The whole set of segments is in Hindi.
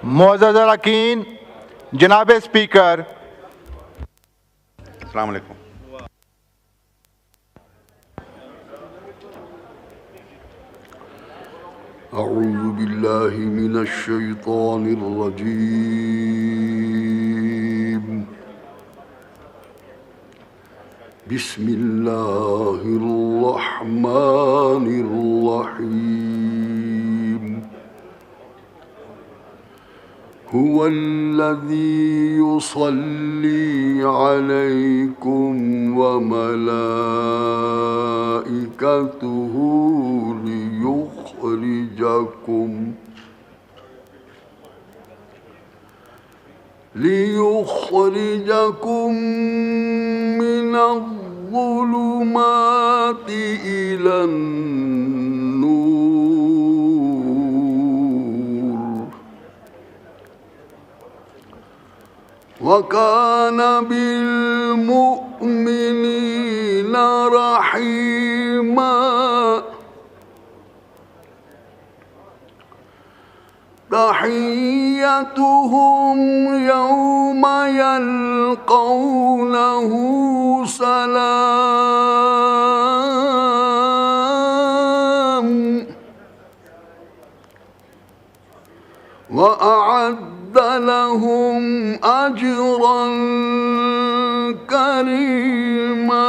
मोअज़्ज़ज़ अरकान, जनाब स्पीकर। अस्सलाम वालेकुम। अऊज़ु बिल्लाहि मिनश शैतानिर रजीम। बिस्मिल्लाहिर रहमानिर रहीम। हुवल्लज़ी युसल्ली अलैकुम व मलाइकतुहु लियुख़रिजकुम मिनज़्ज़ुलुमाति इलन्नूर व कान बिल्मुअ्मिनीना रहीमा। तहिय्यतुहुम यौमा यल्क़ौनहु सलाम व अअद्द लहुम अज्रन करीमा।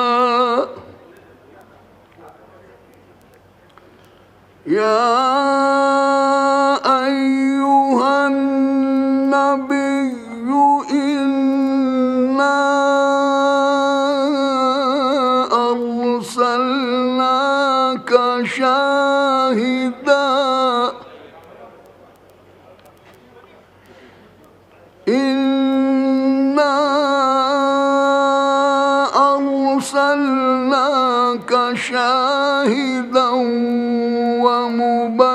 या शाहिदा व मुबश्शिरन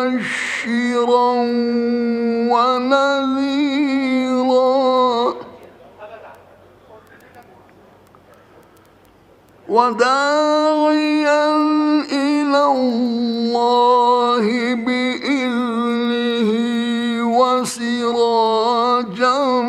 व नज़ीरा व दाइयन इलल्लाहि बिइज़्निहि व सिराजन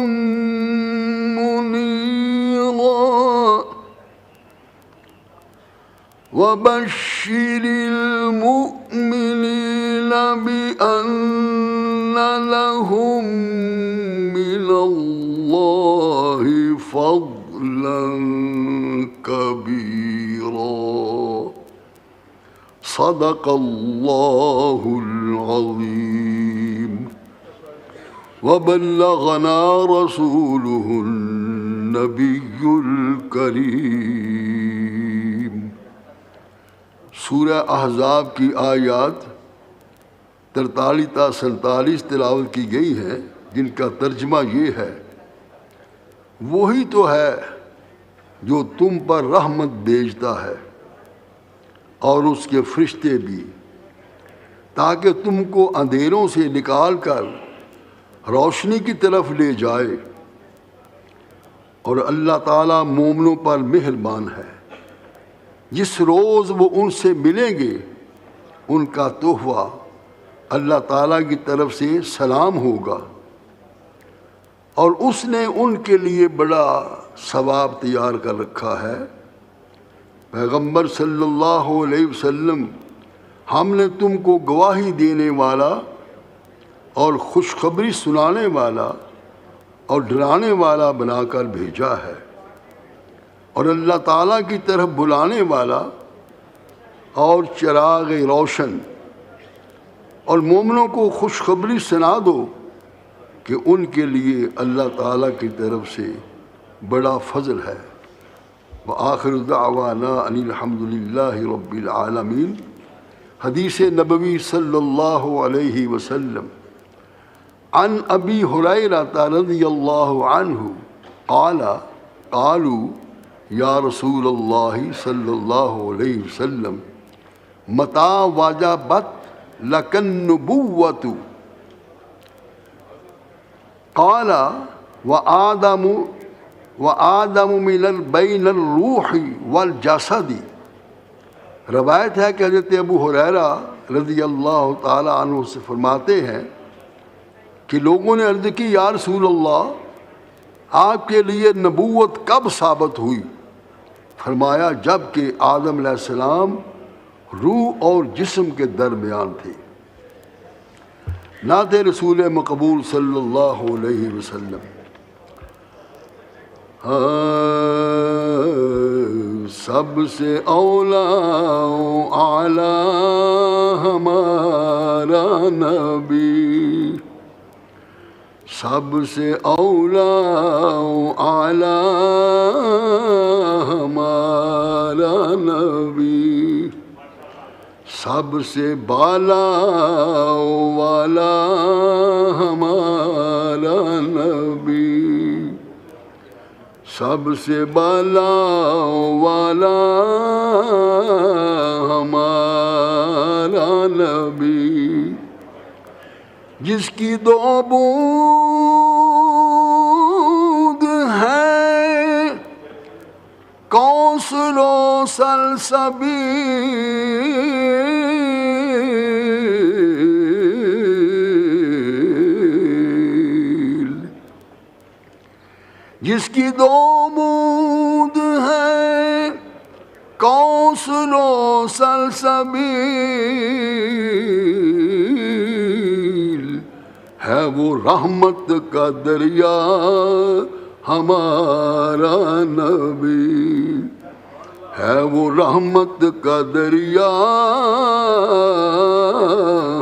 वबश्शिरिल मुअ्मिनीना बिअन्न लहुम मिनल्लाहि फ़ज़लन कबीरा। सदक़ल्लाहुल अज़ीम व बल्लगना रसूलुहुन नबियुल करीम। सूरह अहज़ाब की आयत 43 ta 47 तिलावत की गई हैं, जिनका तर्जमा ये है, वही तो है जो तुम पर रहमत भेजता है और उसके फरिश्ते भी, ताकि तुमको अंधेरों से निकाल कर रोशनी की तरफ ले जाए। और अल्लाह ताला मोमिनों पर मेहरबान है। जिस रोज़ वो उनसे मिलेंगे उनका तोहफा अल्लाह ताला की तरफ से सलाम होगा और उसने उनके लिए बड़ा सवाब तैयार कर रखा है। पैगंबर सल्लल्लाहु अलैहि वसल्लम, हमने तुमको गवाही देने वाला और खुशखबरी सुनाने वाला और डराने वाला बनाकर भेजा है और अल्लाह ताला की तरफ बुलाने वाला और चिराग रोशन। और मोमिनों को खुशखबरी सुना दो कि उनके लिए अल्लाह ताला की तरफ से बड़ा फ़ज़ल है। व आखिर दावाना अनिल हम्दुलिल्लाहि रब्बिल आलमीन। हदीस नबवी सल्लल्लाहु अलैहि वसल्लम अन अबी हुरैरा रज़ियल्लाहु अन्हु क़ालू या रसूलल्लाह सल्लल्लाहु अलैहि वसल्लम मता वाजबत लकन नुबुव्वतु क़ाला व आदमु मिनल बैनल रूही वल जसदी। रवायत है कि हज़रत अबू हुरैरा रज़ियल्लाहु ताला अन्हु से फरमाते हैं कि लोगों ने अर्ज़ की, या रसूल अल्लाह आपके लिए नबूवत कब साबित हुई? फरमाया जब कि आदम अलैहिस्सलाम रूह और जिस्म के दरमियान थे। नाते रसूल मकबूल सल्लल्लाहु अलैहि वसल्लम। सबसे औला आला हमारा नबी, सबसे औला आला हमारा नबी, सबसे बाला वाला हमारा नबी, सबसे बाला वाला हमारा नबी, जिसकी दो बूंद है कौसरो सलसबील, जिसकी दो बूंद है कौसरो सलसबील, है वो रहमत का दरिया हमारा नबी, है वो रहमत का दरिया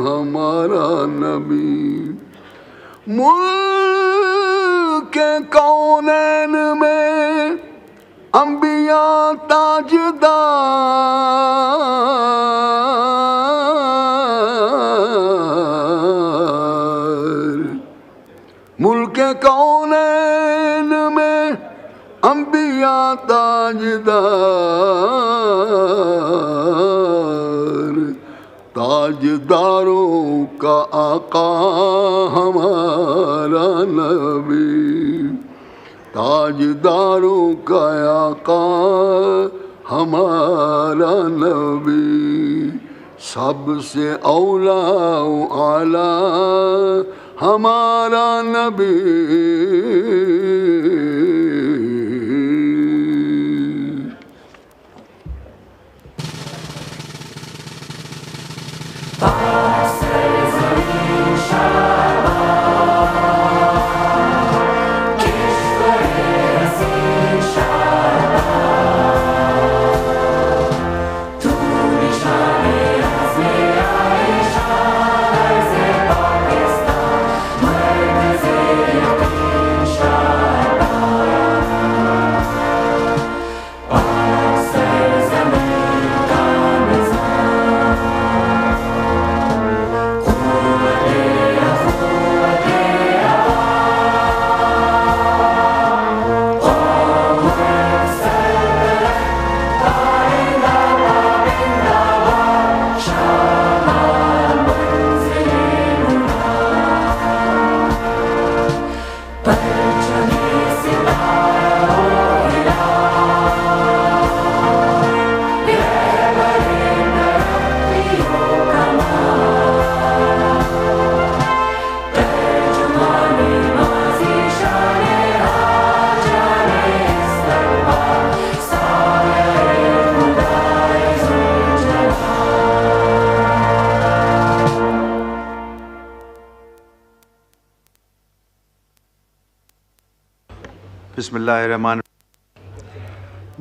हमारा नबी। मुल्क कौनैन में अंबिया ताजदार, मुल्क कौनैन में अंबिया ताजदार, ताजदारों का आका हमारा नबी, ताजदारों का आका हमारा नबी, सबसे औला आला हमारा नबी।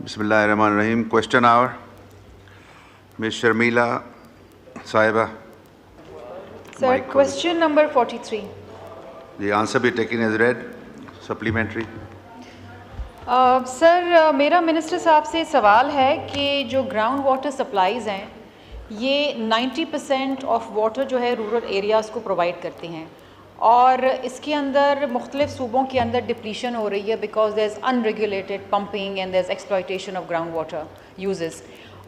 Bismillahirrahmanirrahim. Question hour. Ms. Sharmila Saiba. Sir, question number 43. The answer be taken as read. Supplementary. Sir मेरा मिनिस्टर साहब से सवाल है कि जो ग्राउंड वाटर सप्लाईज़ हैं ये 90% ऑफ वाटर जो है रूरल एरियाज़ को प्रोवाइड करती हैं और इसके अंदर मुख्तलिफ सूबों के अंदर डिप्लीशन हो रही है because there is unregulated pumping and there is exploitation of ground water uses.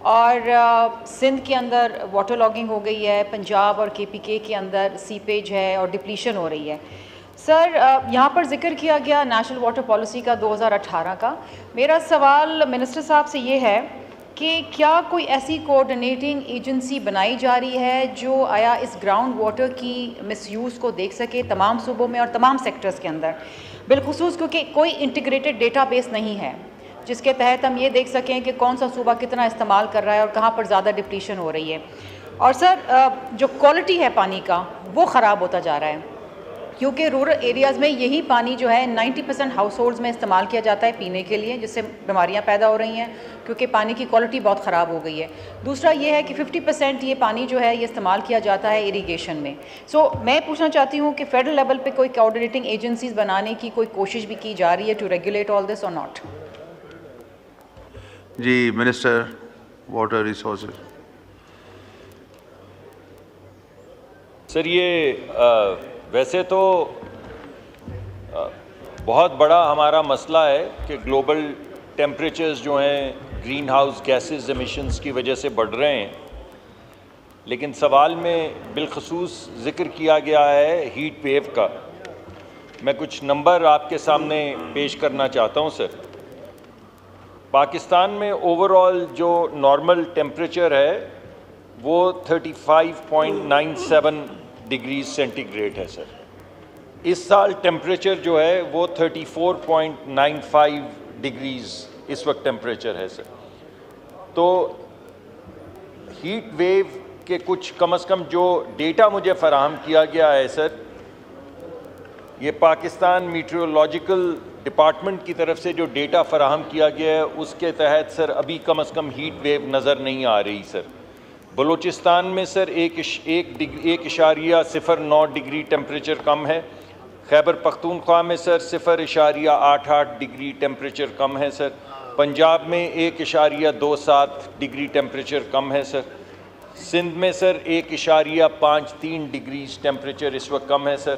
और सिंध के अंदर वाटर लॉगिंग हो गई है, पंजाब और KPK के अंदर सीपेज है और डिप्लीशन हो रही है। सर यहाँ पर जिक्र किया गया नेशनल वाटर पॉलिसी का 2018 का। मेरा सवाल मिनिस्टर साहब से ये है कि क्या कोई ऐसी कोऑर्डिनेटिंग एजेंसी बनाई जा रही है जो आया इस ग्राउंड वाटर की मिसयूज़ को देख सके तमाम सूबों में और तमाम सेक्टर्स के अंदर, बिलखुसूस क्योंकि कोई इंटीग्रेटेड डेटाबेस नहीं है जिसके तहत हम ये देख सकें कि कौन सा सूबा कितना इस्तेमाल कर रहा है और कहाँ पर ज़्यादा डिप्लीशन हो रही है। और सर जो क्वालिटी है पानी का वो ख़राब होता जा रहा है, क्योंकि रूरल एरियाज़ में यही पानी जो है 90% हाउस होल्ड्स में इस्तेमाल किया जाता है पीने के लिए, जिससे बीमारियां पैदा हो रही हैं क्योंकि पानी की क्वालिटी बहुत ख़राब हो गई है। दूसरा ये है कि 50% ये पानी जो है ये इस्तेमाल किया जाता है इरीगेशन में। मैं पूछना चाहती हूँ कि फेडरल लेवल पे कोई कोऑर्डिनेटिंग एजेंसीज बनाने की कोई कोशिश भी की जा रही है to regulate all this or not? जी, मिनिस्टर वाटर रिसोर्सेज। सर ये वैसे तो बहुत बड़ा हमारा मसला है कि ग्लोबल टेम्परेचर्स जो हैं ग्रीन हाउस गैसेस एमिशंस की वजह से बढ़ रहे हैं, लेकिन सवाल में बिलखसूस ज़िक्र किया गया है हीट वेव का। मैं कुछ नंबर आपके सामने पेश करना चाहता हूं सर। पाकिस्तान में ओवरऑल जो नॉर्मल टेम्परेचर है वो 35.97 डिग्री सेंटीग्रेड है सर। इस साल टेम्परेचर जो है वो 34.95 डिग्रीज़ इस वक्त टेम्परेचर है सर। तो हीट वेव के कुछ कम से कम जो डेटा मुझे फ़राहम किया गया है सर, ये पाकिस्तान मीटरोलॉजिकल डिपार्टमेंट की तरफ से जो डेटा फ़राहम किया गया है उसके तहत सर अभी कम से कम हीट वेव नज़र नहीं आ रही सर। बलूचिस्तान में सर 1.09 डिग्री टेम्परेचर कम है। खैबर पख्तूनख्वा में सर 0.88 डिग्री टेम्परेचर कम है सर। पंजाब में 1.27 डिग्री टेम्परेचर कम है सर। सिंध में सर 1.53 डिग्री टेम्परेचर इस वक्त कम है सर।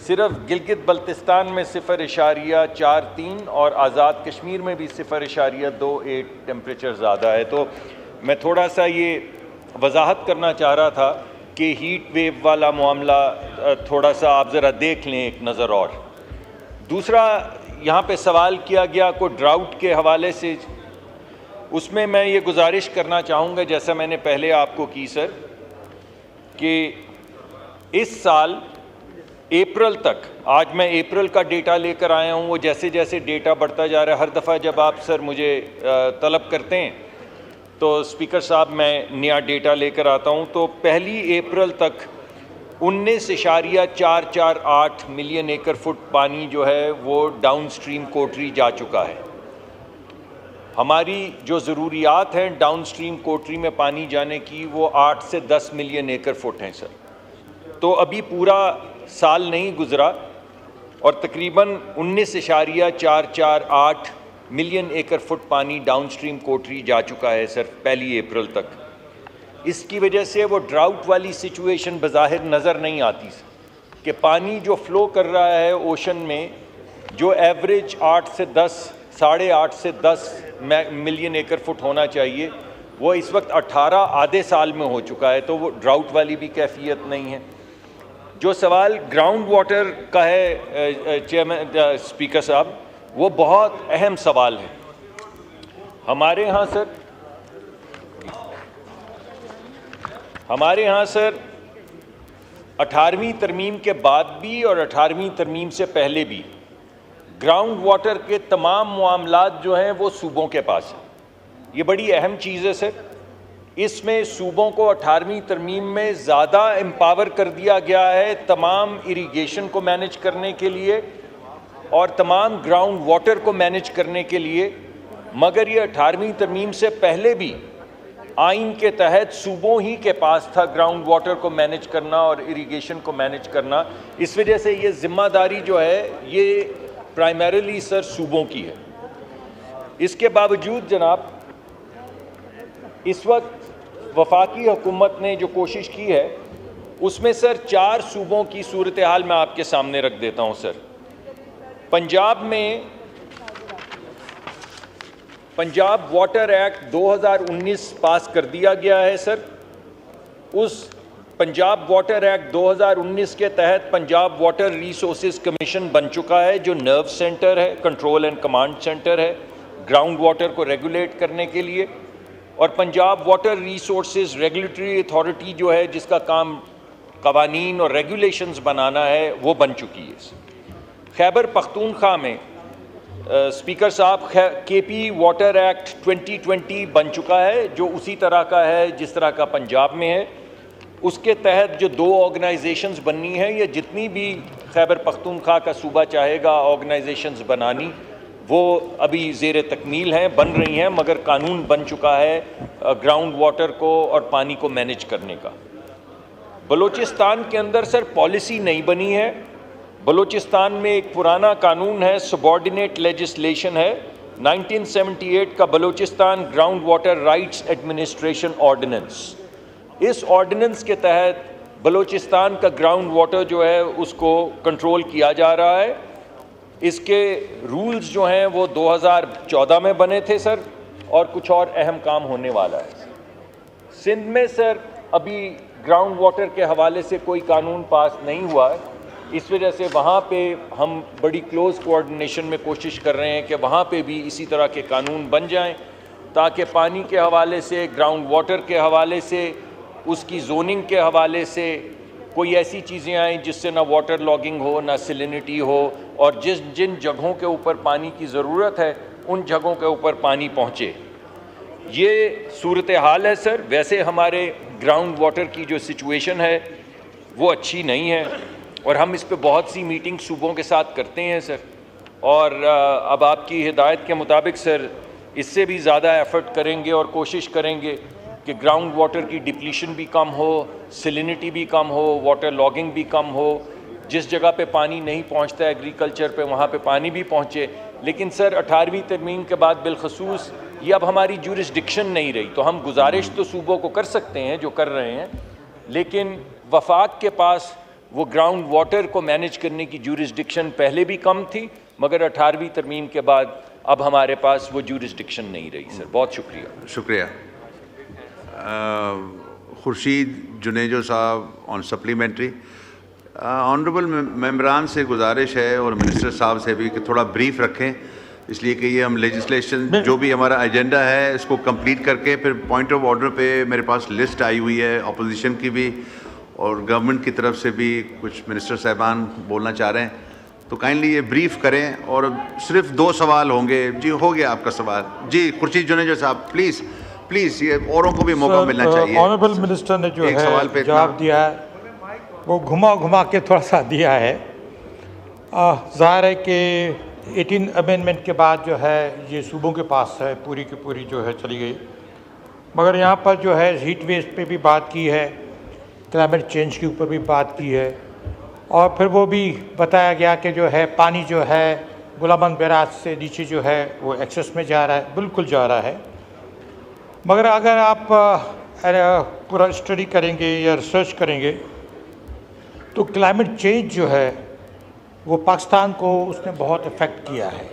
सिर्फ गिलगित बल्तिस्तान में 0.43 और आज़ाद कश्मीर में भी 0.28 टेम्परेचर ज़्यादा है। तो मैं थोड़ा सा ये वजाहत करना चाह रहा था कि हीट वेव वाला मामला थोड़ा सा आप ज़रा देख लें एक नज़र। और दूसरा यहाँ पे सवाल किया गया को ड्राउट के हवाले से, उसमें मैं ये गुजारिश करना चाहूँगा जैसा मैंने पहले आपको की सर, कि इस साल अप्रैल तक, आज मैं अप्रैल का डेटा लेकर आया हूँ, वो जैसे जैसे डेटा बढ़ता जा रहा है, हर दफ़ा जब आप सर मुझे तलब करते हैं तो स्पीकर साहब मैं नया डेटा लेकर आता हूँ, तो पहली अप्रैल तक 19.448 मिलियन एकड़ फुट पानी जो है वो डाउन स्ट्रीम कोटरी जा चुका है। हमारी जो ज़रूरियात हैं डाउन स्ट्रीम कोटरी में पानी जाने की वो 8 से 10 मिलियन एकड़ फुट हैं सर। तो अभी पूरा साल नहीं गुज़रा और तकरीबन 19.448 मिलियन एकड़ फुट पानी डाउन स्ट्रीम कोटरी जा चुका है सर पहली अप्रैल तक। इसकी वजह से वो ड्राउट वाली सिचुएशन बज़ाहिर नज़र नहीं आती कि पानी जो फ़्लो कर रहा है ओशन में, जो एवरेज 8 से 10, 8.5 से 10 मिलियन एकड़ फुट होना चाहिए, वो इस वक्त 18 आधे साल में हो चुका है। तो वो ड्राउट वाली भी कैफियत नहीं है। जो सवाल ग्राउंड वाटर का है चेयरमैन स्पीकर साहब, वो बहुत अहम सवाल है। हमारे यहाँ सर 18वीं तरमीम के बाद भी और 18वीं तरमीम से पहले भी ग्राउंड वाटर के तमाम मामलात जो हैं वो सूबों के पास हैं। ये बड़ी अहम चीज़ है सर। इसमें सूबों को 18वीं तरमीम में ज़्यादा एम्पावर कर दिया गया है तमाम इरिगेशन को मैनेज करने के लिए और तमाम ग्राउंड वाटर को मैनेज करने के लिए, मगर ये 18वीं तरमीम से पहले भी आइन के तहत सूबों ही के पास था ग्राउंड वाटर को मैनेज करना और इरिगेशन को मैनेज करना। इस वजह से ये ज़िम्मेदारी जो है ये प्राइमरीली सर सूबों की है। इसके बावजूद जनाब इस वक्त वफाकी हुकूमत ने जो कोशिश की है उसमें सर 4 सूबों की सूरत हाल मैं आपके सामने रख देता हूँ सर। पंजाब वाटर एक्ट 2019 पास कर दिया गया है सर। उस पंजाब वाटर एक्ट 2019 के तहत पंजाब वाटर रिसोर्सेज कमीशन बन चुका है, जो नर्व सेंटर है, कंट्रोल एंड कमांड सेंटर है ग्राउंड वाटर को रेगुलेट करने के लिए। और Punjab water resources regulatory authority जो है, जिसका काम कवानीन और रेगुलेशंस बनाना है, वो बन चुकी है। खैबर पख्तूनख्वा में स्पीकर साहब केपी वाटर एक्ट 2020 बन चुका है, जो उसी तरह का है जिस तरह का पंजाब में है। उसके तहत जो 2 ऑर्गेनाइजेशंस बननी है, या जितनी भी खैबर पख्तूनख्वा का सूबा चाहेगा ऑर्गेनाइजेशंस बनानी, वो अभी ज़ेर तकमील हैं, बन रही हैं, मगर कानून बन चुका है ग्राउंड वाटर को और पानी को मैनेज करने का। बलूचिस्तान के अंदर सर पॉलिसी नहीं बनी है। बलूचिस्तान में एक पुराना कानून है, सबॉर्डिनेट लेजिस्लेशन है, 1978 का Balochistan ground water rights administration ordinance. इस ऑर्डिनेंस के तहत बलूचिस्तान का ग्राउंड वाटर जो है उसको कंट्रोल किया जा रहा है। इसके रूल्स जो हैं वो 2014 में बने थे सर, और कुछ और अहम काम होने वाला है। सिंध में सर अभी ग्राउंड वाटर के हवाले से कोई कानून पास नहीं हुआ है, इस वजह से वहाँ पे हम बड़ी क्लोज कोऑर्डिनेशन में कोशिश कर रहे हैं कि वहाँ पे भी इसी तरह के कानून बन जाएं, ताकि पानी के हवाले से, ग्राउंड वाटर के हवाले से, उसकी जोनिंग के हवाले से कोई ऐसी चीज़ें आएँ जिससे ना वाटर लॉगिंग हो, ना सैलिनिटी हो, और जिन जगहों के ऊपर पानी की ज़रूरत है उन जगहों के ऊपर पानी पहुँचे। ये सूरत हाल है सर। वैसे हमारे ग्राउंड वाटर की जो सिचुएशन है वो अच्छी नहीं है, और हम इस पे बहुत सी मीटिंग सूबों के साथ करते हैं सर। और अब आपकी हिदायत के मुताबिक सर इससे भी ज़्यादा एफर्ट करेंगे और कोशिश करेंगे कि ग्राउंड वाटर की डिप्लीशन भी कम हो, सैलिनिटी भी कम हो, वाटर लॉगिंग भी कम हो। जिस जगह पे पानी नहीं पहुंचता एग्रीकल्चर पे, वहाँ पे पानी भी पहुँचे। लेकिन सर 18वीं तरमीम के बाद बिलखसूस ये अब हमारी जुरिस्डिक्शन नहीं रही, तो हम गुजारिश तो सूबों को कर सकते हैं जो कर रहे हैं, लेकिन वफाक के पास वो ग्राउंड वाटर को मैनेज करने की जुरिस्डिक्शन पहले भी कम थी, मगर 18वीं तरमीम के बाद अब हमारे पास वो जुरिस्डिक्शन नहीं रही सर। बहुत शुक्रिया। शुक्रिया। खुर्शीद जुनेजो साहब ऑन सप्लीमेंट्री। ऑनरेबल मेंबरान से गुजारिश है और मिनिस्टर साहब से भी कि थोड़ा ब्रीफ रखें, इसलिए कि ये हम लेजिस्लेशन जो भी हमारा एजेंडा है इसको कंप्लीट करके फिर पॉइंट ऑफ ऑर्डर पे मेरे पास लिस्ट आई हुई है अपोजिशन की भी और गवर्नमेंट की तरफ से भी, कुछ मिनिस्टर साहबान बोलना चाह रहे हैं, तो काइंडली ये ब्रीफ करें। और सिर्फ 2 सवाल होंगे। जी हो गया आपका सवाल। जी खुर्शीद जुनेजो साहब प्लीज़ प्लीज़, ये औरों को भी मौका मिलना चाहिए। ऑनरेबल मिनिस्टर ने जो एक सवाल पे है जवाब दिया है वो घुमा के थोड़ा सा दिया है। ज़ाहिर है कि 18 अमेंडमेंट के बाद जो है ये सूबों के पास है, पूरी की पूरी जो है चली गई। मगर यहाँ पर जो है हीट वेव पे भी बात की है, क्लाइमेट चेंज के ऊपर भी बात की है, और फिर वो भी बताया गया कि जो है पानी जो है गुलाबंद बैराज से नीचे जो है वो एक्सेस में जा रहा है, बिल्कुल जा रहा है। मगर अगर आप पूरा स्टडी करेंगे या रिसर्च करेंगे तो क्लाइमेट चेंज जो है वो पाकिस्तान को उसने बहुत इफ़ेक्ट किया है,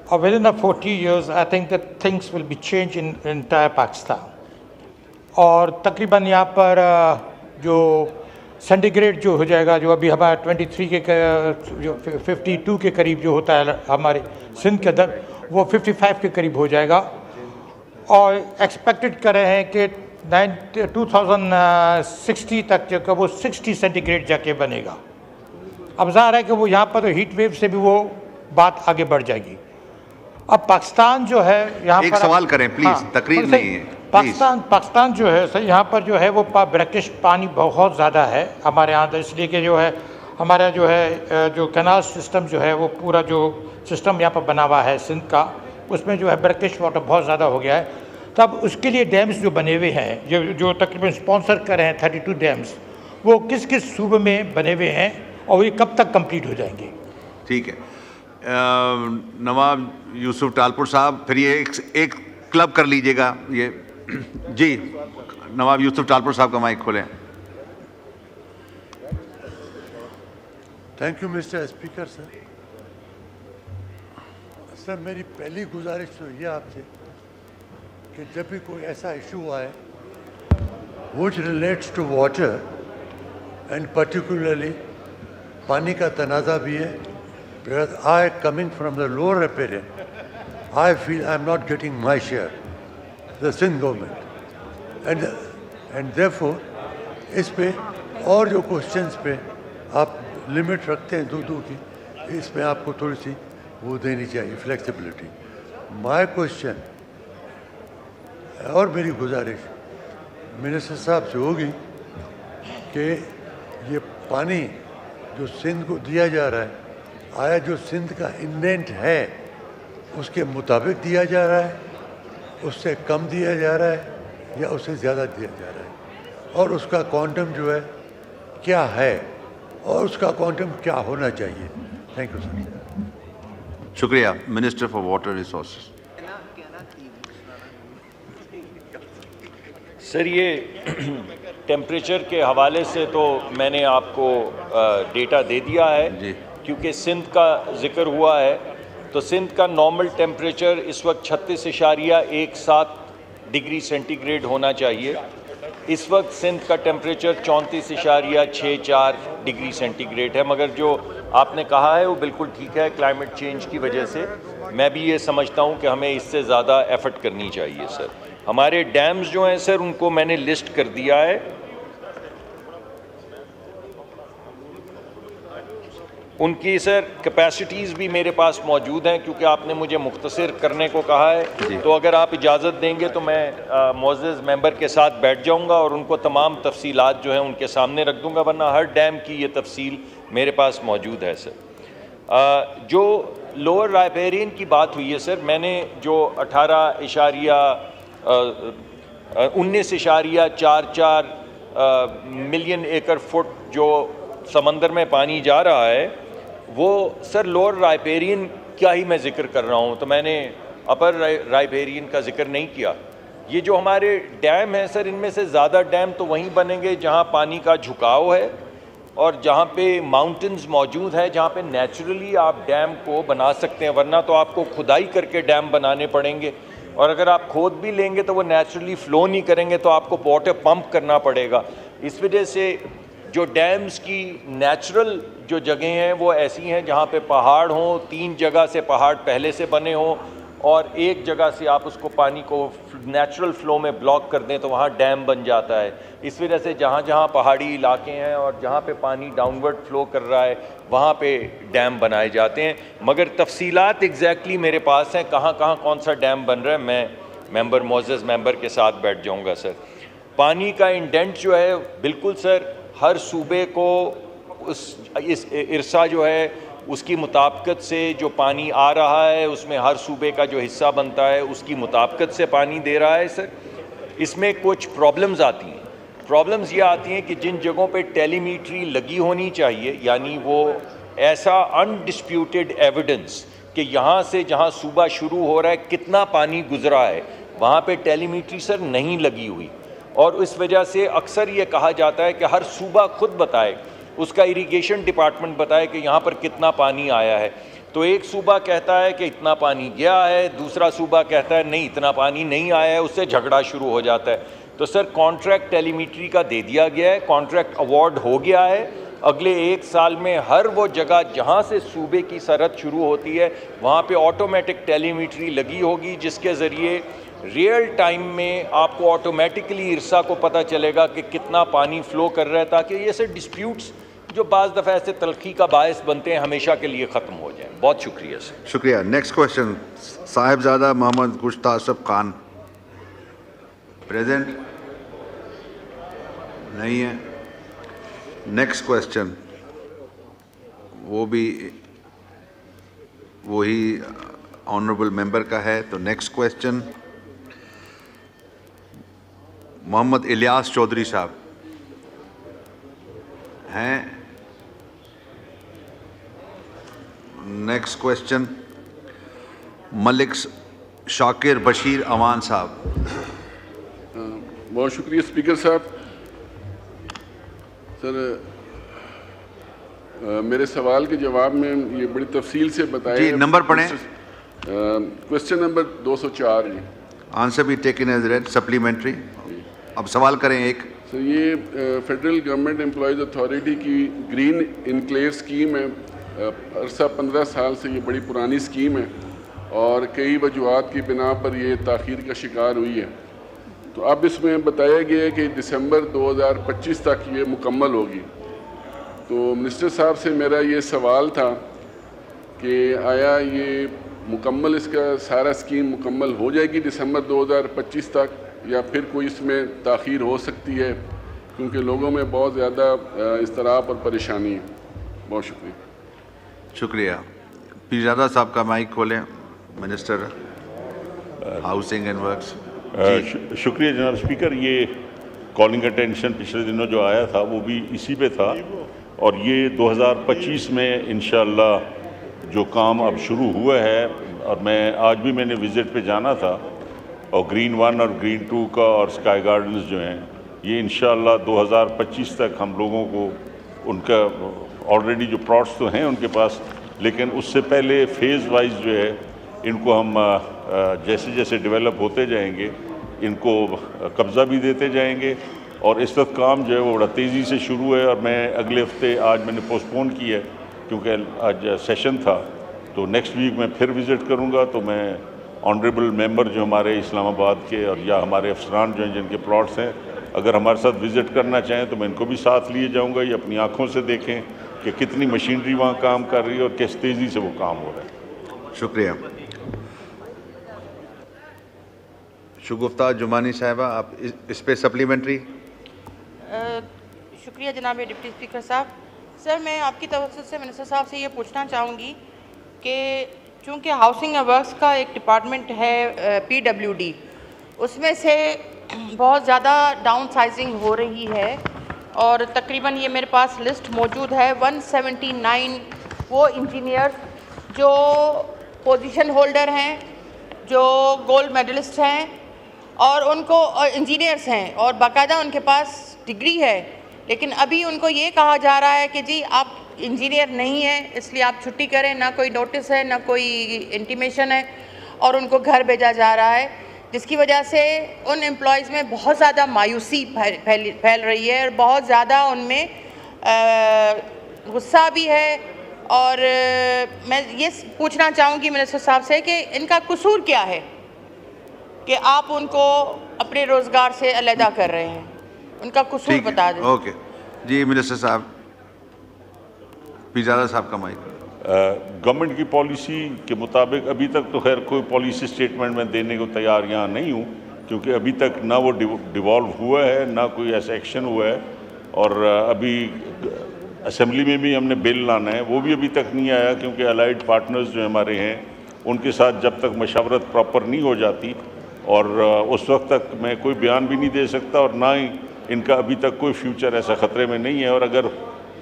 और with in 40 years I think that things will be change in entire Pakistan. और तकरीबन यहाँ पर जो सेंटीग्रेड जो हो जाएगा, जो अभी हमारा 23 के जो 52 के करीब जो होता है हमारे सिंध के अंदर, वो 55 के करीब हो जाएगा। और एक्सपेक्टेड कर रहे हैं कि 2060 तक जो का वो 60 सेंटीग्रेड जाके बनेगा। अब ज़ाहिर है कि वो यहाँ पर हीट वेव से भी वो बात आगे बढ़ जाएगी। अब पाकिस्तान जो है यहाँ एक पर सवाल करें प्लीज़, तकरीर नहीं है। पाकिस्तान जो है सर यहाँ पर जो है वो ब्रैकिश पानी बहुत ज़्यादा है हमारे यहाँ, इसलिए कि जो है हमारा जो है जो कैनाल सिस्टम जो है वो पूरा जो सिस्टम यहाँ पर बना हुआ है सिंध का, उसमें जो है ब्रैकिश वाटर बहुत ज़्यादा हो गया है। तब उसके लिए डैम्स जो बने हुए हैं, जो तकरीबन स्पॉन्सर कर रहे हैं 32 डैम्स, वो किस किस सूबे में बने हुए हैं और ये कब तक कंप्लीट हो जाएंगे? ठीक है। नवाब यूसुफ टालपुर साहब, फिर ये एक क्लब कर लीजिएगा ये। जी नवाब यूसुफ टालपुर साहब का माइक खोलें। Thank you mister speaker sir. Sir मेरी पहली गुजारिश तो ये आपसे कि जब भी कोई ऐसा इशू आए which relates to water and particularly पानी का तनाज़ा भी है, because I coming from the lower riparian, I feel I am not getting my share. the Sindh government. And therefore इस पे और जो क्वेश्चंस पे आप लिमिट रखते हैं दो की, इसमें आपको थोड़ी सी वो देनी चाहिए फ्लेक्सिबिलिटी. माय क्वेश्चन और मेरी गुजारिश मिनिस्टर साहब से होगी कि ये पानी जो सिंध को दिया जा रहा है, आया जो सिंध का इंडेंट है उसके मुताबिक दिया जा रहा है, उससे कम दिया जा रहा है या उससे ज़्यादा दिया जा रहा है, और उसका क्वांटम जो है क्या है और उसका क्वांटम क्या होना चाहिए. Thank you sir. शुक्रिया. Minister for water resources. Sir ये टेम्परेचर के हवाले से तो मैंने आपको डेटा दे दिया है जी. क्योंकि सिंध का जिक्र हुआ है तो सिंध का नॉर्मल टेम्परेचर इस वक्त 36.17 डिग्री सेंटीग्रेड होना चाहिए. इस वक्त सिंध का टेम्परेचर 34.64 डिग्री सेंटीग्रेड है, मगर जो आपने कहा है वो बिल्कुल ठीक है. क्लाइमेट चेंज की वजह से मैं भी ये समझता हूँ कि हमें इससे ज़्यादा एफर्ट करनी चाहिए. सर हमारे डैम्स जो हैं सर उनको मैंने लिस्ट कर दिया है. उनकी सर कैपेसिटीज़ भी मेरे पास मौजूद हैं क्योंकि आपने मुझे मुख्तसर करने को कहा है. तो अगर आप इजाज़त देंगे तो मैं मोअज़्ज़ज़ मेंबर के साथ बैठ जाऊंगा और उनको तमाम तफसीलात जो हैं उनके सामने रख दूंगा, वरना हर डैम की ये तफसील मेरे पास मौजूद है. सर जो लोअर रायबेरियन की बात हुई है सर, मैंने जो 19.44 मिलियन एकड़ फुट जो समंदर में पानी जा रहा है वो सर लोअर रायबेरियन का ही मैं ज़िक्र कर रहा हूँ, तो मैंने अपर रायबेरियन का ज़िक्र नहीं किया. ये जो हमारे डैम हैं सर, इनमें से ज़्यादा डैम तो वहीं बनेंगे जहाँ पानी का झुकाव है और जहाँ पे माउंटेन्स मौजूद हैं, जहाँ पे नेचुरली आप डैम को बना सकते हैं, वरना तो आपको खुदाई करके डैम बनाने पड़ेंगे और अगर आप खोद भी लेंगे तो वो नेचुरली फ़्लो नहीं करेंगे, तो आपको वाटर पंप करना पड़ेगा. इस वजह से जो डैम्स की नेचुरल जो जगह हैं वो ऐसी हैं जहाँ पे पहाड़ हों, 3 जगह से पहाड़ पहले से बने हों और एक जगह से आप उसको पानी को नेचुरल फ़्लो में ब्लॉक कर दें तो वहाँ डैम बन जाता है. इस वजह से जहाँ जहाँ पहाड़ी इलाके हैं और जहाँ पे पानी डाउनवर्ड फ़्लो कर रहा है वहाँ पे डैम बनाए जाते हैं, मगर तफसीलात एग्जैक्टली मेरे पास हैं कहाँ कहाँ कौन सा डैम बन रहा है. मैं मोअज़्ज़ज़ मेंबर के साथ बैठ जाऊँगा. सर पानी का इंडेंट जो है बिल्कुल सर हर सूबे को इस इरसा जो है उसकी मुताबिकत से जो पानी आ रहा है उसमें हर सूबे का जो हिस्सा बनता है उसकी मुताबिकत से पानी दे रहा है. सर इसमें कुछ प्रॉब्लम्स आती हैं. प्रॉब्लम्स ये आती हैं कि जिन जगहों पे टेलीमीट्री लगी होनी चाहिए, यानी वो ऐसा अनडिस्प्यूटेड एविडेंस कि यहाँ से जहाँ सूबा शुरू हो रहा है कितना पानी गुजरा है, वहाँ पे टेलीमीट्री सर नहीं लगी हुई और इस वजह से अक्सर ये कहा जाता है कि हर सूबा खुद बताए, उसका इरिगेशन डिपार्टमेंट बताए कि यहाँ पर कितना पानी आया है. तो एक सूबा कहता है कि इतना पानी गया है, दूसरा सूबा कहता है नहीं इतना पानी नहीं आया है, उससे झगड़ा शुरू हो जाता है. तो सर कॉन्ट्रैक्ट टेलीमीट्री का दे दिया गया है, कॉन्ट्रैक्ट अवार्ड हो गया है. अगले 1 साल में हर वो जगह जहाँ से सूबे की सरहद शुरू होती है वहाँ पे ऑटोमेटिक टेलीमीट्री लगी होगी, जिसके ज़रिए रियल टाइम में आपको ऑटोमेटिकली इरसा को पता चलेगा कि कितना पानी फ़्लो कर रहा है, ताकि ये से डिस्प्यूट्स जो बाज़ दफ़ा ऐसे तलखी का बायस बनते हैं हमेशा के लिए ख़त्म हो जाएं. बहुत शुक्रिया सर. शुक्रिया. Next question Sahibzada Mohammad Gushtasp Khan. Present नहीं है. नेक्स्ट क्वेश्चन वो भी वही ऑनरेबल मेंबर का है. तो नेक्स्ट क्वेश्चन मोहम्मद इलियास चौधरी साहब हैं. नेक्स्ट क्वेश्चन मलिक शाकिर बशीर अमान साहब. बहुत शुक्रिया स्पीकर साहब. सर मेरे सवाल के जवाब में ये बड़ी तफसील से बताया. जी नंबर पढ़ें. क्वेश्चन नंबर 204 जी. आंसर भी टेकन एज रेड सप्लीमेंट्री. अब सवाल करें एक. सर ये फेडरल गवर्नमेंट एम्प्लॉयज़ अथॉरिटी की ग्रीन इनक्लेव स्कीम है. अरसा 15 साल से ये बड़ी पुरानी स्कीम है और कई वजूहात की बिना पर ये ताख़ीर का शिकार हुई है. तो अब इसमें बताया गया है कि दिसंबर 2025 तक ये मुकम्मल होगी। तो मिनिस्टर साहब से मेरा ये सवाल था कि आया ये मुकम्मल इसका सारा स्कीम मुकम्मल हो जाएगी दिसंबर 2025 तक, या फिर कोई इसमें ताख़ीर हो सकती है, क्योंकि लोगों में बहुत ज़्यादा इज़्तिराब और परेशानी है। बहुत शुक्रिया। शुक्रिया। पीरजादा साहब का माइक खोलें, मिनिस्टर हाउसिंग एंड वर्क्स। शुक्रिया जनाब स्पीकर। ये कॉलिंग अटेंशन पिछले दिनों जो आया था वो भी इसी पे था, और ये 2025 में इंशाअल्लाह जो काम अब शुरू हुआ है, और मैंने विज़िट पे जाना था, और ग्रीन 1 और ग्रीन 2 का और स्काई गार्डन्स जो हैं ये इंशाअल्लाह 2025 तक हम लोगों को उनका ऑलरेडी जो प्लॉट्स तो हैं उनके पास, लेकिन उससे पहले फ़ेज़ वाइज जो है इनको हम जैसे जैसे डेवलप होते जाएंगे इनको कब्ज़ा भी देते जाएंगे। और इस वक्त काम जो है वो बड़ा तेज़ी से शुरू है, और मैं अगले हफ्ते, आज मैंने पोस्टपोन किया है क्योंकि आज सेशन था, तो नेक्स्ट वीक मैं फिर विज़िट करूँगा। तो मैं ऑनरेबल मेंबर जो हमारे इस्लामाबाद के और या हमारे अफसरान जो हैं जिनके प्लॉट्स हैं, अगर हमारे साथ विज़िट करना चाहें तो मैं इनको भी साथ लिए जाऊँगा, ये अपनी आँखों से देखें कि कितनी मशीनरी वहाँ काम कर रही है और किस तेज़ी से वो काम हो रहा है। शुक्रिया। शुगुफ्ता जुमानी साहिबा, आप इस पे सप्लीमेंट्री। शुक्रिया जनाब डिप्टी स्पीकर साहब। सर, मैं आपकी तरफ से मिनिस्टर साहब से ये पूछना चाहूँगी कि चूँकि हाउसिंग एंड वर्क्स का एक डिपार्टमेंट है PWD, उसमें से बहुत ज़्यादा डाउन साइजिंग हो रही है, और तकरीबन ये मेरे पास लिस्ट मौजूद है 179 वो इंजीनियर जो पोजीशन होल्डर हैं, जो गोल्ड मेडलिस्ट हैं, और उनको इंजीनियर्स हैं और बाकायदा उनके पास डिग्री है, लेकिन अभी उनको ये कहा जा रहा है कि जी आप इंजीनियर नहीं हैं इसलिए आप छुट्टी करें, ना कोई नोटिस है ना कोई इंटीमेशन है, और उनको घर भेजा जा रहा है, जिसकी वजह से उन एम्प्लॉयज़ में बहुत ज़्यादा मायूसी फैल रही है, और बहुत ज़्यादा उनमें गुस्सा भी है। और मैं ये पूछना चाहूँगी मिनिस्टर साहब से कि इनका कसूर क्या है कि आप उनको अपने रोज़गार से अलहदा कर रहे हैं, उनका कसूर बता दें। ओके जी, मिनिस्टर साहब। पीरजादा साहब का माइक। गवर्नमेंट की पॉलिसी के मुताबिक अभी तक तो खैर कोई पॉलिसी स्टेटमेंट में देने को तैयार यहाँ नहीं हूँ, क्योंकि अभी तक ना वो डिवॉल्व हुआ है ना कोई ऐसा एक्शन हुआ है, और अभी असेंबली में भी हमने बिल लाना है, वो भी अभी तक नहीं आया, क्योंकि अलाइड पार्टनर्स जो हमारे हैं उनके साथ जब तक मशावरत प्रॉपर नहीं हो जाती, और उस वक्त तक मैं कोई बयान भी नहीं दे सकता, और ना ही इनका अभी तक कोई फ्यूचर ऐसा ख़तरे में नहीं है। और अगर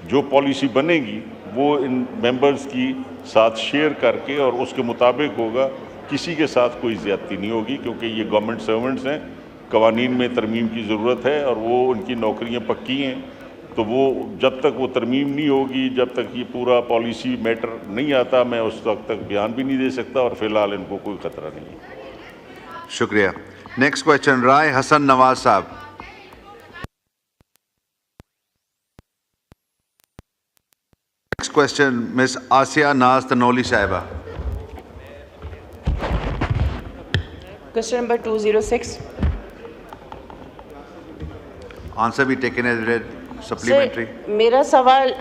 जो पॉलिसी बनेगी वो इन मेंबर्स की साथ शेयर करके और उसके मुताबिक होगा, किसी के साथ कोई ज़्यादती नहीं होगी, क्योंकि ये गवर्नमेंट सर्वेंट्स हैं, कवानीन में तरमीम की ज़रूरत है और वो उनकी नौकरियां पक्की हैं, तो वो जब तक वो तरमीम नहीं होगी, जब तक ये पूरा पॉलिसी मैटर नहीं आता, मैं उस वक्त तक बयान भी नहीं दे सकता, और फ़िलहाल इनको कोई ख़तरा नहीं है। शुक्रिया। नेक्स्ट क्वेश्चन, राय हसन नवाज साहब। नेक्स्ट क्वेश्चन, मिस आसिया नाज तनोली साहिबा। Question number 206। आंसर भी टेकन एज रेड, सप्लीमेंट्री। मेरा सवाल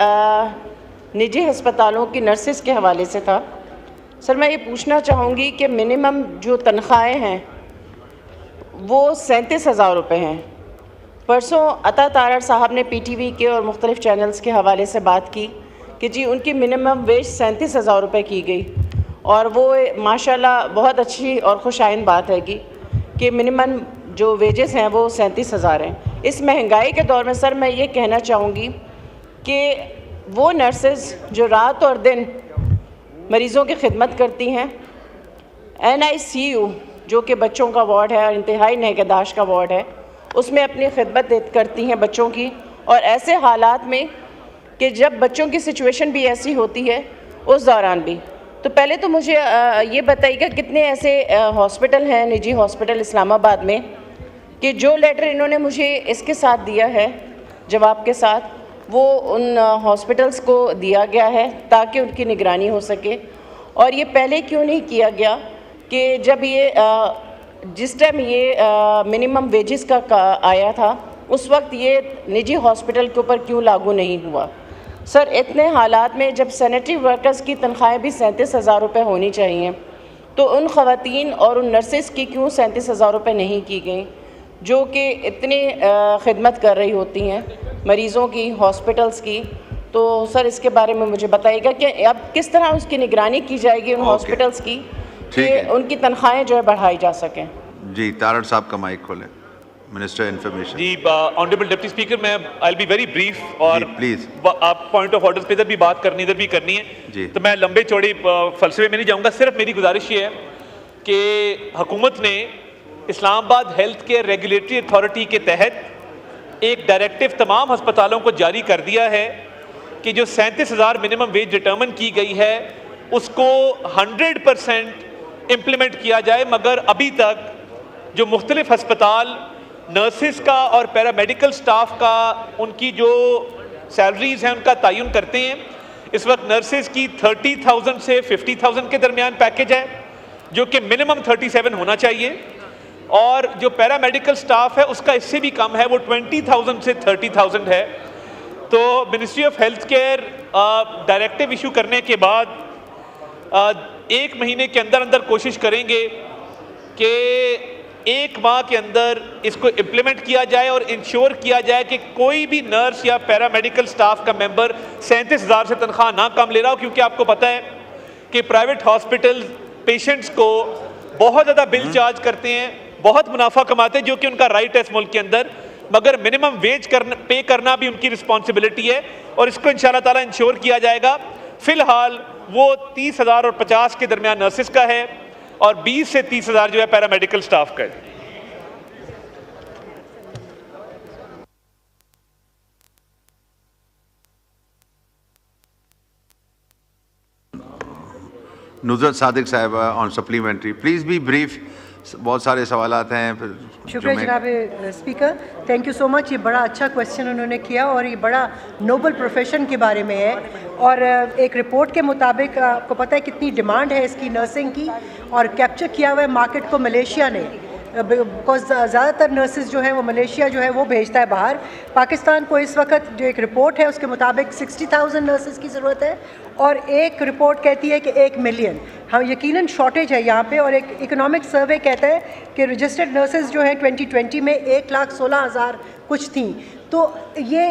निजी अस्पतालों की नर्सेस के हवाले से था। सर, मैं ये पूछना चाहूँगी कि मिनिमम जो तनख्वाहें हैं वो 37,000 रुपये हैं। परसों अता तारड़ साहब ने PTV के और मुख्तलिफ़ चैनल्स के हवाले से बात की कि जी उनकी मिनिमम वेज 37,000 रुपये की गई, और वो माशाल्लाह बहुत अच्छी और खुशाइन बात है कि मिनिमम जो वेजेस हैं वो 37,000 हैं। इस महंगाई के दौर में सर मैं ये कहना चाहूँगी कि वो नर्सेस जो रात और दिन मरीज़ों की खिदमत करती हैं, NICU जो कि बच्चों का वार्ड है और इंतहाई नगहदाश्त का वार्ड है, उसमें अपनी खिदमत करती हैं बच्चों की, और ऐसे हालात में कि जब बच्चों की सिचुएशन भी ऐसी होती है उस दौरान भी। तो पहले तो मुझे ये बताइएगा कितने ऐसे हॉस्पिटल हैं, निजी हॉस्पिटल इस्लामाबाद में, कि जो लेटर इन्होंने मुझे इसके साथ दिया है जवाब के साथ, वो उन हॉस्पिटल्स को दिया गया है ताकि उनकी निगरानी हो सके। और ये पहले क्यों नहीं किया गया कि जब ये जिस टाइम ये मिनिमम वेजेस का आया था उस वक्त ये निजी हॉस्पिटल के ऊपर क्यों लागू नहीं हुआ? सर, इतने हालात में जब सैनिटरी वर्कर्स की तनख्वाहें भी 37,000 रुपये होनी चाहिए, तो उन ख़वातीन और उन नर्सेस की क्यों 37,000 रुपये नहीं की गई, जो कि इतनी खिदमत कर रही होती हैं मरीज़ों की, हॉस्पिटल्स की? तो सर, इसके बारे में मुझे बताइएगा कि अब किस तरह उसकी निगरानी की जाएगी उन हॉस्पिटल्स की कि उनकी तनख्वाहें जो है बढ़ाई जा सकें। जी, तारड़ साहब का माइक खोलें। Minister information. जी, ऑनरेबल डिप्टी स्पीकर, मैं I will be very brief और प्लीज आप पॉइंट ऑफ ऑर्डर पे इधर भी बात करनी, इधर भी करनी है जी। तो मैं लंबे चौड़े फलसफे में नहीं जाऊंगा। सिर्फ मेरी गुजारिश ये है कि हुकूमत ने Islamabad health care regulatory authority के तहत एक डायरेक्टिव तमाम अस्पतालों को जारी कर दिया है कि जो 37,000 मिनिमम वेज डिटर्मन की गई है उसको 100% इम्प्लीमेंट किया जाए। मगर अभी तक जो मुख्तलिफ अस्पताल नर्सिस का और पैरामेडिकल स्टाफ का उनकी जो सैलरीज हैं उनका तयन करते हैं, इस वक्त नर्सिस की 30,000 से 50,000 के दरमियान पैकेज है, जो कि मिनिमम 37 होना चाहिए, और जो पैरामेडिकल स्टाफ है उसका इससे भी कम है, वो 20,000 से 30,000 है। तो ministry of health care directive issue करने के बाद 1 महीने के अंदर अंदर कोशिश करेंगे कि 1 माह के अंदर इसको इम्प्लीमेंट किया जाए और इंश्योर किया जाए कि कोई भी नर्स या पैरामेडिकल स्टाफ का मेंबर 37,000 से तनख्वाह ना कम ले रहा हो। क्योंकि आपको पता है कि प्राइवेट हॉस्पिटल पेशेंट्स को बहुत ज़्यादा बिल चार्ज करते हैं, बहुत मुनाफा कमाते हैं, जो कि उनका राइट है इस मुल्क के अंदर, मगर मिनिमम वेज पे करना भी उनकी रिस्पॉन्सिबिलिटी है और इसको इंशाल्लाह ताला इंश्योर किया जाएगा। फ़िलहाल वो 30,000 और 50 के दरमियान नर्सिस का है और 20 से 30,000 जो है पैरामेडिकल स्टाफ का है। नुज़रत सादिक साहिबा on supplementary, please be brief, बहुत सारे सवालात हैं। शुक्रिया जनाब speaker, thank you so much. ये बड़ा अच्छा क्वेश्चन उन्होंने किया और ये बड़ा नोबल प्रोफेशन के बारे में है। और एक रिपोर्ट के मुताबिक आपको पता है कितनी डिमांड है इसकी नर्सिंग की, और कैप्चर किया हुआ है मार्केट को मलेशिया ने, बिकॉज ज़्यादातर नर्सेज जो है वो मलेशिया जो है वो भेजता है बाहर। पाकिस्तान को इस वक्त जो एक रिपोर्ट है उसके मुताबिक 60,000 नर्सेज की ज़रूरत है और एक रिपोर्ट कहती है कि 1 मिलियन। हाँ, यकीनन शॉर्टेज है यहाँ पे। और एक इकोनॉमिक सर्वे कहता है कि रजिस्टर्ड नर्सेज जो हैं 2020 में 1,16,000 कुछ थी। तो ये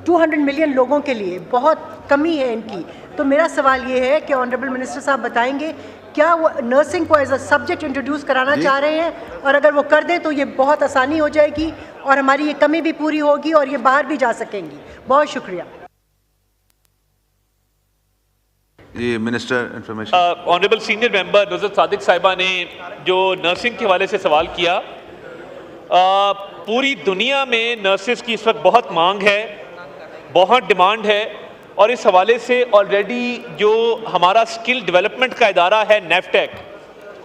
200 मिलियन लोगों के लिए बहुत कमी है इनकी। तो मेरा सवाल ये है कि ऑनरेबल मिनिस्टर साहब बताएंगे क्या वो नर्सिंग को एज अ सब्जेक्ट इंट्रोड्यूस कराना चाह रहे हैं, और अगर वो कर दें तो ये बहुत आसानी हो जाएगी और हमारी ये कमी भी पूरी होगी और ये बाहर भी जा सकेंगी। बहुत शुक्रिया। जी, minister information. Honourable senior member Nuzrat Sadiq साहिबा ने जो नर्सिंग के हवाले से सवाल किया, पूरी दुनिया में नर्सिस की इस वक्त बहुत मांग है, बहुत डिमांड है, और इस हवाले से ऑलरेडी जो हमारा स्किल डेवलपमेंट का इदारा है नेफ्टेक,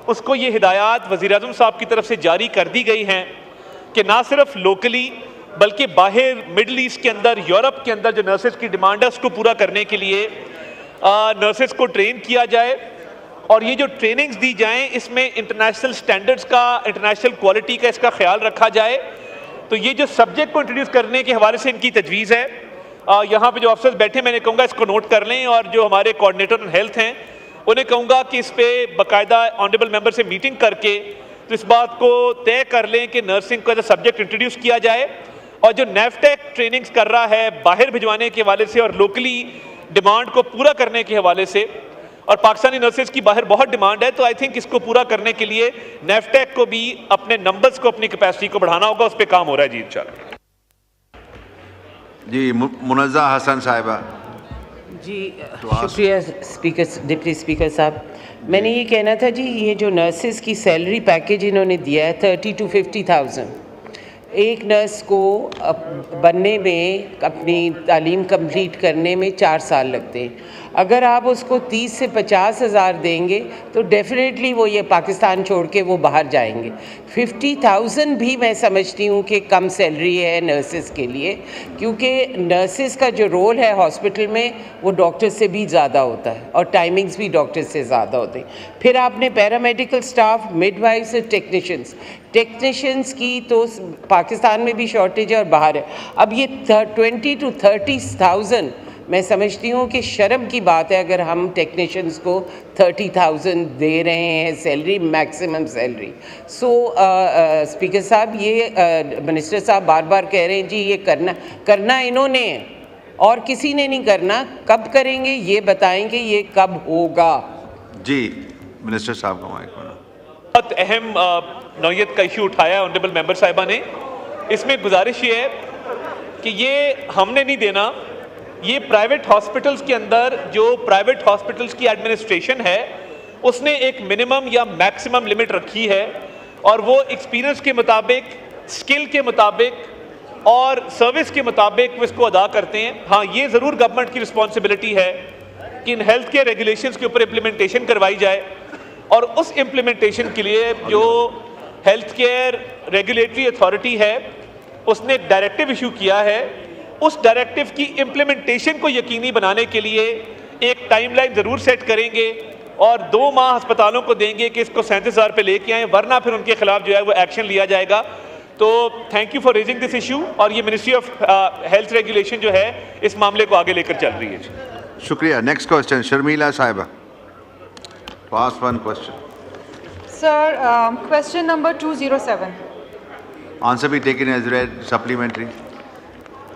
उसको ये हिदायत वज़ीर-ए-आज़म साहब की तरफ से जारी कर दी गई हैं कि ना सिर्फ लोकली बल्कि बाहर मिडल ईस्ट के अंदर, यूरोप के अंदर जो नर्सेज की डिमांड है उसको पूरा करने के लिए नर्सेज को ट्रेन किया जाए, और ये जो ट्रेनिंग्स दी जाएँ इसमें इंटरनेशनल स्टैंडर्ड्स का, इंटरनेशनल क्वालिटी का इसका ख्याल रखा जाए। तो ये जो सब्जेक्ट को इंट्रोड्यूस करने के हवाले से इनकी तजवीज़ है। यहाँ पे जो अफसर बैठे मैंने कहूँगा इसको नोट कर लें, और जो हमारे कोऑर्डिनेटर ऑन हेल्थ हैं उन्हें कहूँगा कि इस पर बाकायदा ऑनरेबल मेंबर से मीटिंग करके तो इस बात को तय कर लें कि नर्सिंग को एज अ सब्जेक्ट इंट्रोड्यूस किया जाए, और जो नेफ्टेक ट्रेनिंग्स कर रहा है बाहर भिजवाने के हवाले से और लोकली डिमांड को पूरा करने के हवाले से, और पाकिस्तानी नर्सेज की बाहर बहुत डिमांड है, तो आई थिंक इसको पूरा करने के लिए नेफ्टेक को भी अपने नंबर्स को, अपनी कैपेसिटी को बढ़ाना होगा, उस पर काम हो रहा है। जी इंशाल्लाह। जी, मुनज़्ज़ा हसन साहिबा। जी शुक्रिया स्पीकर, डिप्टी स्पीकर साहब। मैंने ये कहना था जी, ये जो नर्सेज की सैलरी पैकेज इन्होंने दिया है 30 to 50,000, एक नर्स को बनने में, अपनी तालीम कंप्लीट करने में 4 साल लगते हैं, अगर आप उसको 30 से 50 हज़ार देंगे तो डेफिनेटली वो ये पाकिस्तान छोड़ के वो बाहर जाएंगे। 50,000 भी मैं समझती हूँ कि कम सैलरी है नर्सेस के लिए, क्योंकि नर्सेस का जो रोल है हॉस्पिटल में वो डॉक्टर से भी ज़्यादा होता है और टाइमिंग्स भी डॉक्टर से ज़्यादा होते हैं। फिर आपने पैरामेडिकल स्टाफ, मिडवाइफ्स और टेक्नीशियंस की तो पाकिस्तान में भी शॉर्टेज है और बाहर है। अब ये 20 to 30,000 मैं समझती हूँ कि शर्म की बात है अगर हम टेक्नीशियंस को 30,000 दे रहे हैं सैलरी, मैक्सिमम सैलरी। सो स्पीकर साहब, ये मिनिस्टर साहब बार बार कह रहे हैं जी ये करना इन्होंने है और किसी ने नहीं करना। कब करेंगे ये बताएंगे, ये कब होगा? जी मिनिस्टर साहब का माइक। बहुत अहम नौयत का इशू उठाया ऑनरेबल मेंबर साहिबा ने। इसमें गुजारिश ये है कि ये हमने नहीं देना, ये प्राइवेट हॉस्पिटल्स के अंदर जो प्राइवेट हॉस्पिटल्स की एडमिनिस्ट्रेशन है उसने एक मिनिमम या मैक्सिमम लिमिट रखी है और वो एक्सपीरियंस के मुताबिक, स्किल के मुताबिक और सर्विस के मुताबिक वो इसको अदा करते हैं। हाँ, ये ज़रूर गवर्नमेंट की रिस्पॉन्सिबिलिटी है कि इन हेल्थ केयर रेगुलेशंस के ऊपर इम्प्लीमेंटेशन करवाई जाए और उस इम्प्लीमेंटेशन के लिए जो हेल्थ केयर रेगुलेटरी अथॉरिटी है उसने एक डायरेक्टिव इशू किया है। उस डायरेक्टिव की इम्प्लीमेंटेशन को यकीनी बनाने के लिए एक टाइमलाइन ज़रूर सेट करेंगे और 2 माह अस्पतालों को देंगे कि इसको 37,000 पे लेके आएँ, वरना फिर उनके खिलाफ जो है वो एक्शन लिया जाएगा। तो thank you for raising this issue और ये मिनिस्ट्री ऑफ हेल्थ रेगुलेशन जो है इस मामले को आगे लेकर चल रही है। शुक्रिया। नेक्स्ट क्वेश्चन शर्मिला साहिबा, pass 1 question. Sir, question number 207। Answer भी taken as read, supplementary.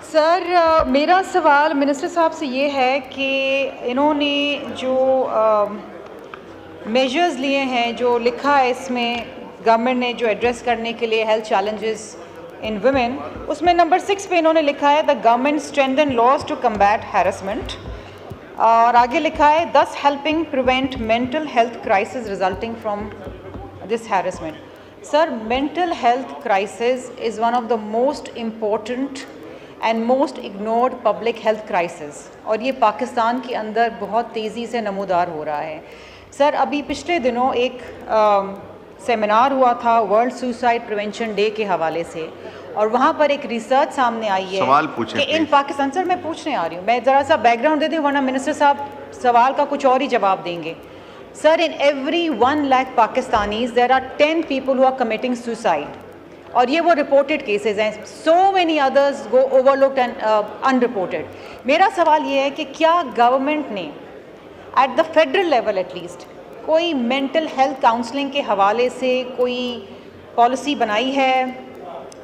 Sir, मेरा सवाल मिनिस्टर साहब से ये है कि इन्होंने जो मेजर्स लिए हैं, जो लिखा है इसमें गवर्नमेंट ने जो एड्रेस करने के लिए हेल्थ चैलेंजेस इन वुमेन, उसमें नंबर 6 पे इन्होंने लिखा है the government strengthen laws to combat harassment और आगे लिखा है thus helping prevent mental health crisis resulting from this harassment. Sir, mental health crisis is one of the most important and most ignored public health crisis और ये पाकिस्तान के अंदर बहुत तेज़ी से नमूदार हो रहा है। सर, अभी पिछले दिनों एक सेमिनार हुआ था वर्ल्ड सुसाइड प्रिवेंशन डे के हवाले से और वहाँ पर एक रिसर्च सामने आई है सवाल पूछें कि इन पाकिस्तान, सर मैं पूछने आ रही हूँ, मैं ज़रा सा बैकग्राउंड दे दूँ वरना मिनिस्टर साहब सवाल का कुछ और ही जवाब देंगे। Sir, in every 1 lakh Pakistanis, there are 10 people who are committing suicide. और ये वो reported cases हैं. So many others go overlooked and unreported. मेरा सवाल ये है कि क्या गवर्नमेंट ने at the federal level at least कोई mental health counselling के हवाले से कोई पॉलिसी बनाई है,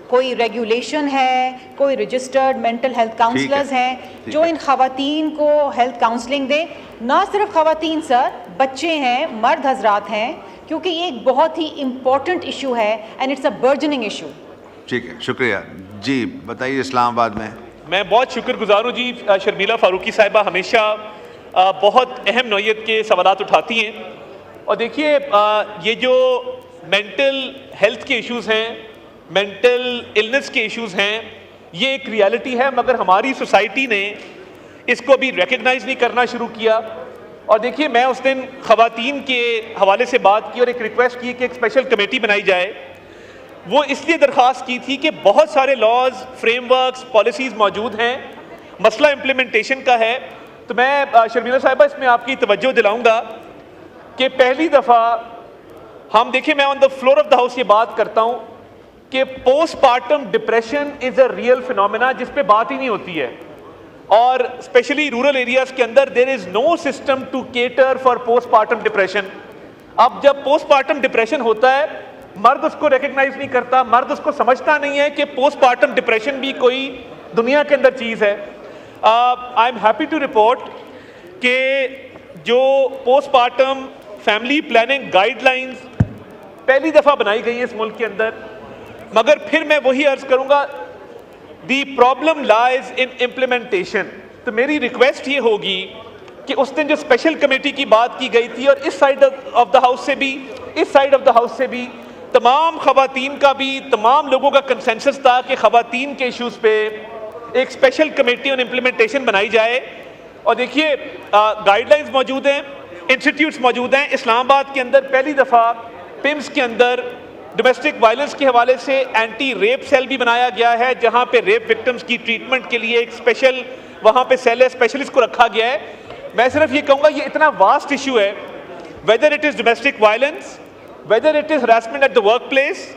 कोई रेगुलेशन है, कोई रजिस्टर्ड मेंटल हेल्थ काउंसलर्स हैं जो इन ख़वातीन को हेल्थ काउंसलिंग दें? ना सिर्फ ख़वातीन सर, बच्चे हैं, मर्द हजरात हैं, क्योंकि ये एक बहुत ही इम्पोर्टेंट इशू है and it's a burgeoning issue. ठीक है, शुक्रिया जी। बताइए इस्लामाबाद में। मैं बहुत शुक्रगुजार हूँ जी, शर्मिला फारूकी साहिबा हमेशा बहुत अहम नौयत के सवालात उठाती हैं और देखिए ये जो मेंटल हेल्थ के इश्यूज़ हैं, मेंटल इलनेस के इश्यूज़ हैं, ये एक रियलिटी है मगर हमारी सोसाइटी ने इसको भी रिकग्नाइज़ नहीं करना शुरू किया। और देखिए मैं उस दिन ख़वातीन के हवाले से बात की और एक रिक्वेस्ट की कि एक स्पेशल कमेटी बनाई जाए। वो इसलिए दरख्वास्त की थी कि बहुत सारे लॉज, फ्रेमवर्क्स, पॉलिसीज़ मौजूद हैं, मसला इम्प्लीमेंटेशन का है। तो मैं शर्मिला साहिबा इसमें आपकी तवज्जो दिलाऊँगा कि पहली दफ़ा हम देखिए, मैं on the floor of the house ये बात करता हूँ कि postmortem depression is a real phenomena जिस पे बात ही नहीं होती है और स्पेशली रूरल एरियाज़ के अंदर there is no system to cater for postpartum depression. अब जब पोस्टमार्टम डिप्रेशन होता है, मर्द उसको रिकग्नाइज नहीं करता, मर्द उसको समझता नहीं है कि पोस्टमार्टम डिप्रेशन भी कोई दुनिया के अंदर चीज़ है। I am happy to report कि जो पोस्टमार्टम फैमिली प्लानिंग गाइडलाइंस पहली दफ़ा बनाई गई है इस मुल्क के अंदर, मगर फिर मैं वही अर्ज करूंगा, दी प्रॉब्लम लाइज इन इम्प्लीमेंटेशन। तो मेरी रिक्वेस्ट ये होगी कि उस दिन जो स्पेशल कमेटी की बात की गई थी और इस साइड ऑफ द हाउस से भी, इस साइड ऑफ द हाउस से भी तमाम खवातीन का भी, तमाम लोगों का कंसेंसस था कि खवातीन के इश्यूज़ पे एक स्पेशल कमेटी ऑन इम्प्लीमेंटेशन बनाई जाए और देखिए गाइडलाइंस मौजूद हैं, इंस्टीट्यूट्स मौजूद हैं। इस्लामाबाद के अंदर पहली दफ़ा पिम्स के अंदर डोमेस्टिक वायलेंस के हवाले से एंटी रेप सेल भी बनाया गया है, जहां पे रेप विक्टिम्स की ट्रीटमेंट के लिए एक स्पेशल वहां पे सेल है, स्पेशलिस्ट को रखा गया है। मैं सिर्फ ये कहूँगा ये इतना वास्ट इशू है, whether it is domestic violence, whether it is harassment at the workplace,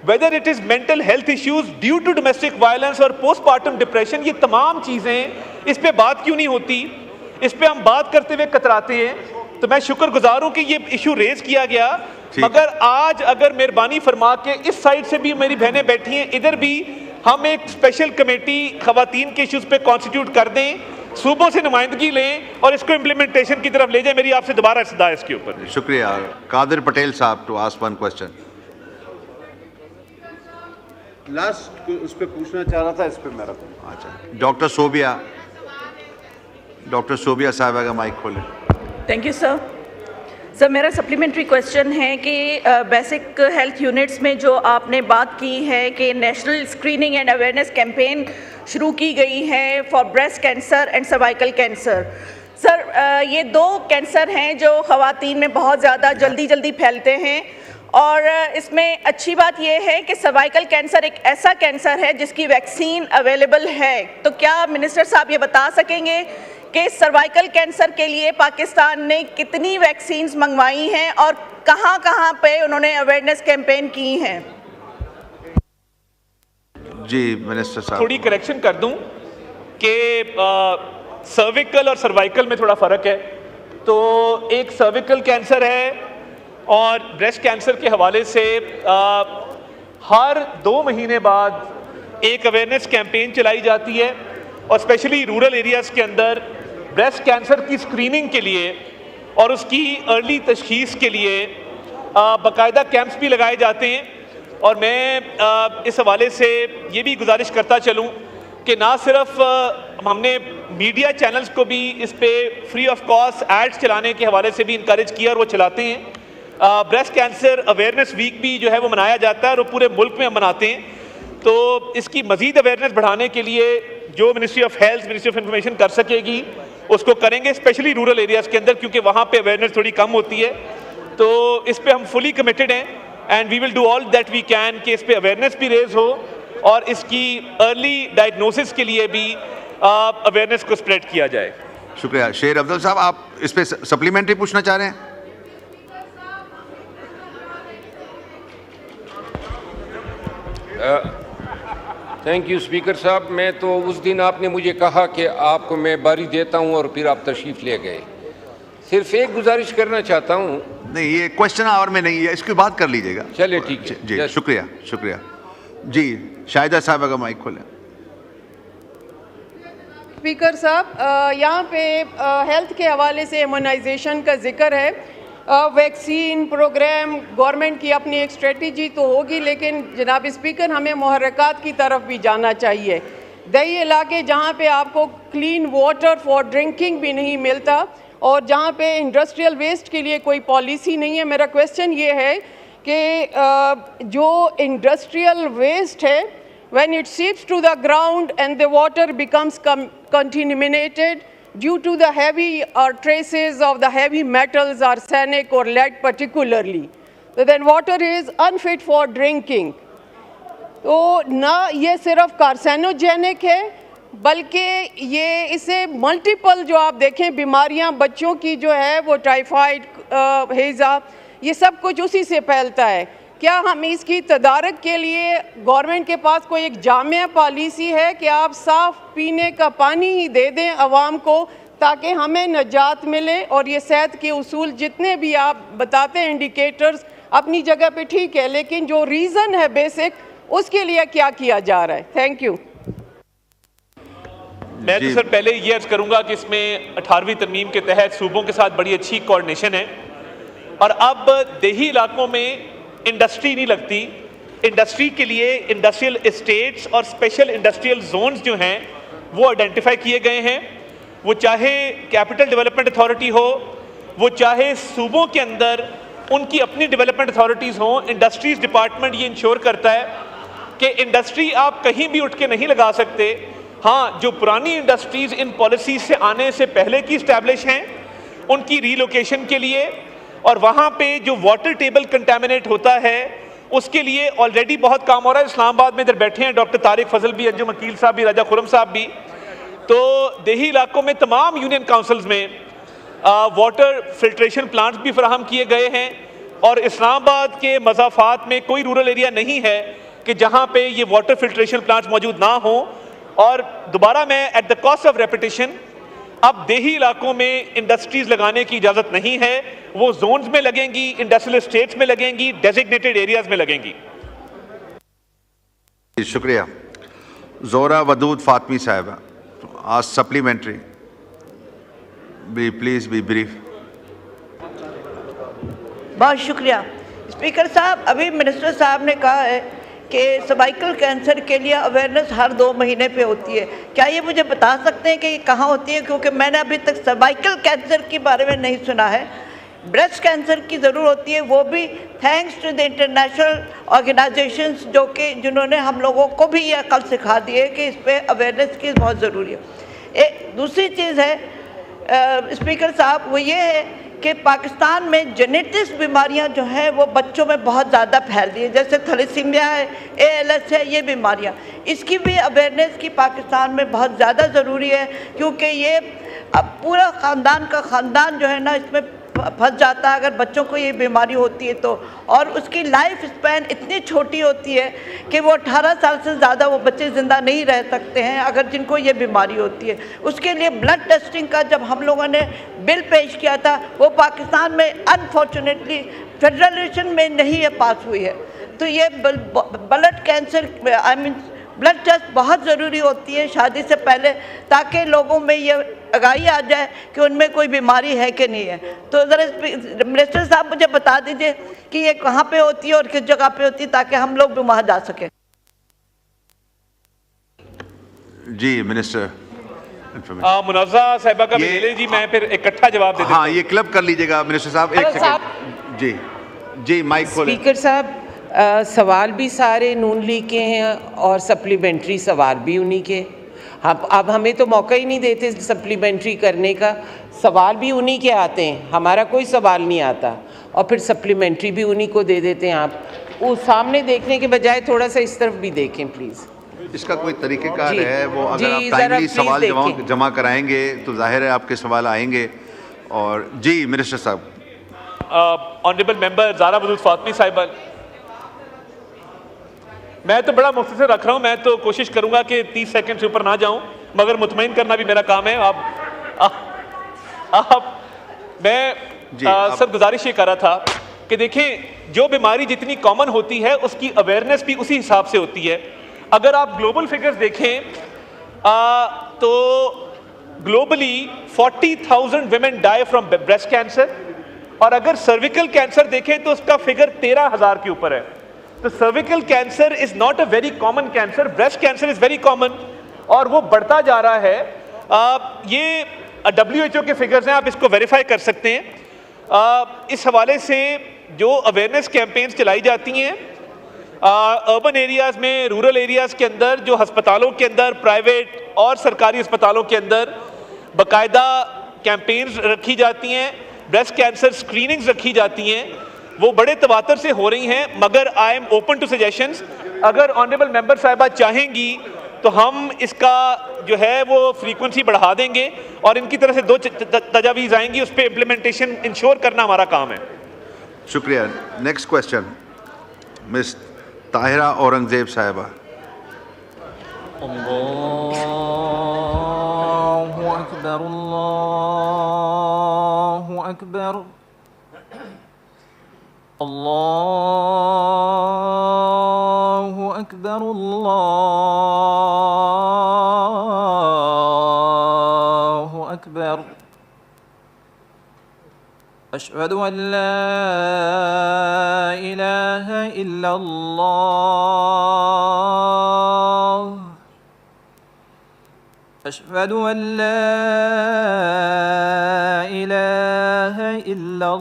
whether it is mental health issues due to domestic violence और पोस्टमार्टम डिप्रेशन, ये तमाम चीज़ें इस पे बात क्यों नहीं होती? इस पे हम बात करते हुए कतराते हैं। तो मैं शुक्रगुजार हूँ कि ये इशू रेज किया गया, मगर आज अगर मेहरबानी फरमा के इस साइड से भी मेरी बहनें बैठी हैं, इधर भी हम एक स्पेशल कमेटी खवातीन के इश्यूज पे कॉन्स्टिट्यूट कर दें, सूबों से नुमाइंदगी लें और इसको इम्प्लीमेंटेशन की तरफ ले जाए। मेरी आपसे दोबारा इस्तदा है इसके ऊपर। शुक्रिया। कादिर पटेल साहब to ask one question. Last उस पर पूछना चाह रहा था, इस पे मेरा अच्छा, डॉक्टर सोबिया साहब अगर माइक खोलें। Thank you sir. सर मेरा सप्लीमेंट्री क्वेश्चन है कि बेसिक हेल्थ यूनिट्स में जो आपने बात की है कि national screening and awareness campaign शुरू की गई है for breast cancer and cervical cancer. Sir ये दो कैंसर हैं जो ख़वातीन में बहुत ज़्यादा जल्दी फैलते हैं, और इसमें अच्छी बात यह है कि सर्वाइकल कैंसर एक ऐसा कैंसर है जिसकी वैक्सीन अवेलेबल है। तो क्या मिनिस्टर साहब ये बता सकेंगे कि सर्वाइकल कैंसर के लिए पाकिस्तान ने कितनी वैक्सीन्स मंगवाई हैं और कहां पे उन्होंने अवेयरनेस कैंपेन की हैं? जी मिनिस्टर साहब। थोड़ी करेक्शन कर दूं कि सर्विकल और सर्वाइकल में थोड़ा फ़र्क है। तो एक सर्विकल कैंसर है और ब्रेस्ट कैंसर के हवाले से हर 2 महीने बाद एक अवेयरनेस कैंपेन चलाई जाती है, और स्पेशली रूरल एरियाज़ के अंदर ब्रेस्ट कैंसर की स्क्रीनिंग के लिए और उसकी अर्ली तशखीस के लिए बाकायदा कैंप्स भी लगाए जाते हैं। और मैं इस हवाले से ये भी गुजारिश करता चलूँ कि ना सिर्फ हमने मीडिया चैनल्स को भी इस पे फ्री ऑफ कॉस्ट एड्स चलाने के हवाले से भी इनकरेज किया और वो चलाते हैं। ब्रेस्ट कैंसर अवेयरनेस वीक भी जो है वो मनाया जाता है और वो पूरे मुल्क में हम मनाते हैं। तो इसकी मज़ीद अवेयरनेस बढ़ाने के लिए जो ministry of health, ministry of information कर सकेगी उसको करेंगे, स्पेशली रूरल एरियाज़ के अंदर, क्योंकि वहाँ पे अवेयरनेस थोड़ी कम होती है। तो इस पे हम फुली कमिटेड हैं and we will do all that we can कि इस पे अवेयरनेस भी रेज हो और इसकी अर्ली डायग्नोसिस के लिए भी अवेयरनेस को स्प्रेड किया जाए। शुक्रिया। शेर अफजल साहब, आप इस पे सप्लीमेंट्री पूछना चाह रहे हैं? थैंक यू स्पीकर साहब। मैं तो उस दिन आपने मुझे कहा कि आपको मैं बारी देता हूं और फिर आप तशरीफ़ ले गए। सिर्फ एक गुजारिश करना चाहता हूं। नहीं, ये क्वेश्चन आवर में नहीं है, इसकी बात कर लीजिएगा। चलिए ठीक है जी। शुक्रिया शुक्रिया। जी शाहिदा साहब अगर माइक खोलें। स्पीकर साहब, यहाँ पे हेल्थ के हवाले से इम्यूनाइजेशन का जिक्र है। वैक्सीन प्रोग्राम गवर्नमेंट की अपनी एक स्ट्रेटजी तो होगी, लेकिन जनाब स्पीकर हमें मुहर्रकात की तरफ भी जाना चाहिए। दही इलाके जहाँ पे आपको क्लीन वाटर फॉर ड्रिंकिंग भी नहीं मिलता और जहाँ पे इंडस्ट्रियल वेस्ट के लिए कोई पॉलिसी नहीं है। मेरा क्वेश्चन ये है कि जो इंडस्ट्रियल वेस्ट है, when it seeps to the ground and the water becomes contaminated due to the heavy traces of the heavy metals, arsenic or lead particularly, so then water is unfit for drinking. तो ना ये सिर्फ कार्सिनोजेनिक है, बल्कि ये इसे मल्टीपल जो आप देखें बीमारियां बच्चों की जो है वो टाइफाइड, हैज़ा, ये सब कुछ उसी से फैलता है। क्या हम इसकी तदारक के लिए गवर्नमेंट के पास कोई एक जामिया पॉलिसी है कि आप साफ़ पीने का पानी ही दे दें आवाम को, ताकि हमें नजात मिले? और ये सेहत के उसूल जितने भी आप बताते हैं इंडिकेटर्स अपनी जगह पे ठीक है, लेकिन जो रीज़न है बेसिक उसके लिए क्या किया जा रहा है? Thank you. मैं तो सर पहले ये अर्ज करूँगा कि इसमें 18वीं तरमीम के तहत सूबों के साथ बड़ी अच्छी कोऑर्डिनेशन है और अब देही इलाकों में इंडस्ट्री नहीं लगती। इंडस्ट्री के लिए इंडस्ट्रियल एस्टेट्स और स्पेशल इंडस्ट्रियल जोन्स जो हैं वो आइडेंटिफाई किए गए हैं। वो चाहे कैपिटल डेवलपमेंट अथॉरिटी हो, वो चाहे सूबों के अंदर उनकी अपनी डेवलपमेंट अथॉरिटीज़ हों, इंडस्ट्रीज़ डिपार्टमेंट ये इंश्योर करता है कि इंडस्ट्री आप कहीं भी उठ के नहीं लगा सकते हाँ, जो पुरानी इंडस्ट्रीज़ इन पॉलिसीज से आने से पहले की इस्टेब्लिश हैं उनकी रीलोकेशन के लिए, और वहाँ पे जो वाटर टेबल कंटेमिनेट होता है उसके लिए ऑलरेडी बहुत काम हो रहा है। इस्लामाबाद में इधर बैठे हैं डॉक्टर तारिक फजल भी, अंजुम वकील साहब भी, राजा खुरम साहब भी। तो देही इलाकों में तमाम यूनियन काउंसिल्स में वाटर फिल्ट्रेशन प्लांट्स भी फराहम किए गए हैं, और इस्लामाबाद के मज़ाफ़ात में कोई रूरल एरिया नहीं है कि जहाँ पे ये वाटर फिल्ट्रेशन प्लांट्स मौजूद ना हों। और दोबारा मैं at the cost of repetition, अब देही इलाकों में इंडस्ट्रीज लगाने की इजाज़त नहीं है, वो जोन्स में लगेंगी, इंडस्ट्रियल स्टेट्स में लगेंगी, डेजिग्नेटेड एरियाज में लगेंगी। शुक्रिया। जोरा वदूद फातमी साहिबा, आज सप्लीमेंट्री, प्लीज बी ब्रीफ। बहुत शुक्रिया स्पीकर साहब। अभी मिनिस्टर साहब ने कहा है कि सर्वाइकल कैंसर के लिए अवेयरनेस हर 2 महीने पे होती है। क्या ये मुझे बता सकते हैं कि ये कहाँ होती है, क्योंकि मैंने अभी तक सर्वाइकल कैंसर के बारे में नहीं सुना है। ब्रेस्ट कैंसर की ज़रूर होती है, वो भी thanks to the international organisations जिन्होंने हम लोगों को भी ये अकल सिखा दी है कि इस पर अवेयरनेस की बहुत ज़रूरी है। एक दूसरी चीज़ है स्पीकर साहब, वो ये है कि पाकिस्तान में जेनेटिक्स बीमारियां जो हैं वो बच्चों में बहुत ज़्यादा फैल रही है, जैसे थैलेसीमिया है, ALS है, ये बीमारियां। इसकी भी अवेयरनेस की पाकिस्तान में बहुत ज़्यादा ज़रूरी है, क्योंकि ये अब पूरा ख़ानदान का ख़ानदान जो है ना इसमें फंस जाता है अगर बच्चों को ये बीमारी होती है तो। और उसकी लाइफ स्पैन इतनी छोटी होती है कि वो 18 साल से ज़्यादा वो बच्चे ज़िंदा नहीं रह सकते हैं अगर जिनको ये बीमारी होती है। उसके लिए ब्लड टेस्टिंग का जब हम लोगों ने बिल पेश किया था, वो पाकिस्तान में अनफॉर्चुनेटली फेडरेशन में नहीं ये पास हुई है। तो ये ब्लड कैंसर ब्लड टेस्ट बहुत ज़रूरी होती है शादी से पहले, ताकि लोगों में ये आगाही आ जाए कि उनमें कोई बीमारी है कि नहीं है। तो ज़रा मिनिस्टर साहब मुझे बता दीजिए कि ये कहाँ पे होती है और किस जगह पे होती है, ताकि हम लोग भी वहाँ जा सकें। जी मिनिस्टर मुनज़्ज़ा साहिबा का भेजे जी, मैं फिर इकट्ठा जवाब दे दूँ। हाँ, ये क्लब कर लीजिएगा मिनिस्टर साहब, एक सेकंड। जी जी, माइक खोलें। स्पीकर साहब, सवाल भी सारे नून लीग के हैं और सप्लीमेंट्री सवाल भी उन्हीं के। अब हमें तो मौका ही नहीं देते सप्लीमेंट्री करने का, सवाल भी उन्हीं के आते हैं, हमारा कोई सवाल नहीं आता, और फिर सप्लीमेंट्री भी उन्हीं को दे देते हैं। आप वो सामने देखने के बजाय थोड़ा सा इस तरफ भी देखें प्लीज़। इसका कोई तरीक़ेकार है वो, अगर आप टाइमली सवाल जमा कराएंगे तो जाहिर है आपके सवाल आएंगे। और जी मिनिस्टर साहब। ऑनरेबल मेंबर ज़ारा वदूद फातमी साहिबा, मैं तो बड़ा मुख्तसर रख रहा हूँ, मैं तो कोशिश करूँगा कि 30 सेकंड से ऊपर ना जाऊँ, मगर मुतमईन करना भी मेरा काम है। मैं सर गुजारिश ये कर रहा था कि देखें, जो बीमारी जितनी कॉमन होती है उसकी अवेयरनेस भी उसी हिसाब से होती है। अगर आप ग्लोबल फिगर्स देखें तो globally 40,000 women die from breast cancer, और अगर सर्विकल कैंसर देखें तो उसका फिगर 13,000 के ऊपर है। तो cervical cancer is not a very common cancer, breast cancer is very common, और वो बढ़ता जा रहा है। ये WHO के फिगर्स हैं, आप इसको वेरीफाई कर सकते हैं। इस हवाले से जो अवेयरनेस कैंपेन्स चलाई जाती हैं अर्बन एरियाज़ में, रूरल एरियाज़ के अंदर, जो अस्पतालों के अंदर, प्राइवेट और सरकारी अस्पतालों के अंदर बाकायदा कैंपेन्स रखी जाती हैं, ब्रेस्ट कैंसर स्क्रीनिंग्स रखी जाती हैं, वो बड़े तवातर से हो रही हैं। मगर I am open to suggestions, अगर ऑनरेबल मेंबर साहिबा चाहेंगी तो हम इसका जो है वो फ्रीक्वेंसी बढ़ा देंगे, और इनकी तरफ से 2 तजावीज़ आएंगी, उस पर इम्प्लीमेंटेशन इंश्योर करना हमारा काम है। शुक्रिया। Next question miss Tahira Aurangzeb साहिबा। अल्लाहु अकबर, अल्लाहु अकबर, अल्लाहु अकबर, अल्लाहु अकबर। अशहदु अन ला इलाहा इल्लल्लाह, अशहदु अन ला इलाहा इल्लल्लाह।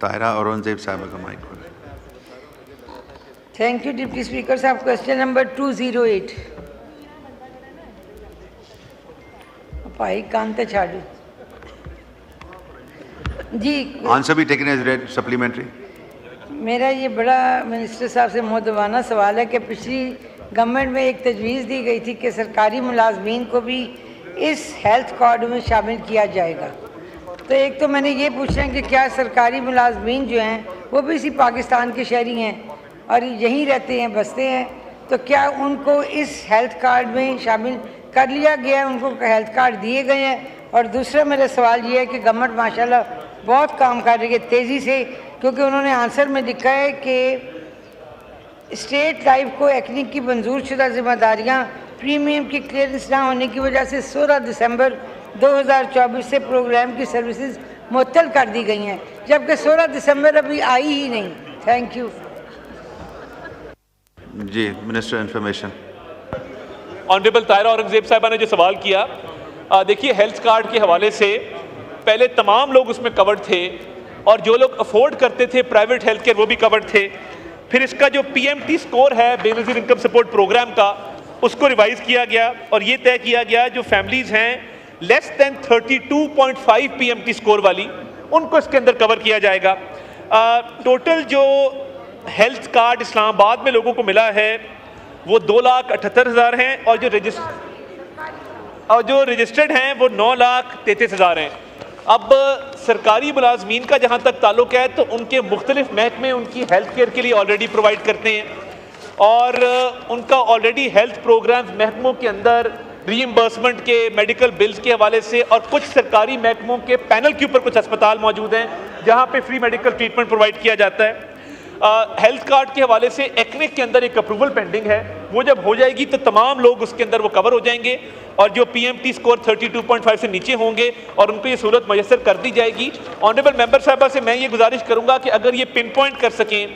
ताहिरा औरंगजेब साहब का mike. Thank you deputy speaker साहब। क्वेश्चन नंबर 208 भाई कांते छाड़ू जी। आंसर भी टेकन एज रेड सप्लीमेंट्री। मेरा ये बड़ा मिनिस्टर साहब से मुद्दवाना सवाल है कि पिछली गवर्नमेंट में एक तजवीज़ दी गई थी कि सरकारी मुलाजमीन को भी इस हेल्थ कार्ड में शामिल किया जाएगा। तो एक तो मैंने ये पूछना है कि क्या सरकारी मुलाजमीन जो हैं वो भी इसी पाकिस्तान के शहरी हैं और यहीं रहते हैं, बसते हैं, तो क्या उनको इस हेल्थ कार्ड में शामिल कर लिया गया है, उनको हेल्थ कार्ड दिए गए हैं? और दूसरा मेरा सवाल ये है कि गवर्नमेंट माशाल्लाह बहुत काम कर रही है तेज़ी से, क्योंकि उन्होंने आंसर में लिखा है कि स्टेट लाइफ को एक्निक की मंजूर शुदा जिम्मेदारियाँ प्रीमियम की क्लियरेंस ना होने की वजह से 16 दिसंबर 2024 से प्रोग्राम की सर्विसेज मुअत्तल कर दी गई हैं, जबकि 16 दिसंबर अभी आई ही नहीं। थैंक यू जी। Minister information. Honourable Tahira Aurangzeb साहिबा ने जो सवाल किया, देखिए हेल्थ कार्ड के हवाले से पहले तमाम लोग उसमें कवर्ड थे और जो लोग अफोर्ड करते थे प्राइवेट हेल्थ केयर वो भी कवर्ड थे। फिर इसका जो PMT स्कोर है बेनज़ीर इनकम सपोर्ट प्रोग्राम का, उसको रिवाइज़ किया गया और ये तय किया गया जो फैमिलीज़ हैं लेस दैन 32.5 PMT स्कोर वाली, उनको इसके अंदर कवर किया जाएगा। टोटल जो हेल्थ कार्ड इस्लामाबाद में लोगों को मिला है वो 2,78,000 हैं और जो रजिस्टर्ड हैं वो 9,33,000 हैं। अब सरकारी मुलाजमीन का जहाँ तक ताल्लुक़ है तो उनके मुख्तलिफ महकमे उनकी हेल्थ केयर के लिए ऑलरेडी प्रोवाइड करते हैं और उनका ऑलरेडी हेल्थ प्रोग्राम महकमों के अंदर रीइंबर्समेंट के, मेडिकल बिल्स के हवाले से, और कुछ सरकारी महकमों के पैनल के ऊपर कुछ अस्पताल मौजूद हैं जहाँ पे फ्री मेडिकल ट्रीटमेंट प्रोवाइड किया जाता है। हेल्थ कार्ड के हवाले से एक्निक के अंदर एक अप्रूवल पेंडिंग है, वो जब हो जाएगी तो तमाम लोग उसके अंदर वो कवर हो जाएंगे और जो PMT स्कोर 32.5 से नीचे होंगे और उनको ये सहूलत मैसर कर दी जाएगी। ऑनरेबल मेंबर साहबा से मैं ये गुजारिश करूँगा कि अगर ये पिन पॉइंट कर सकें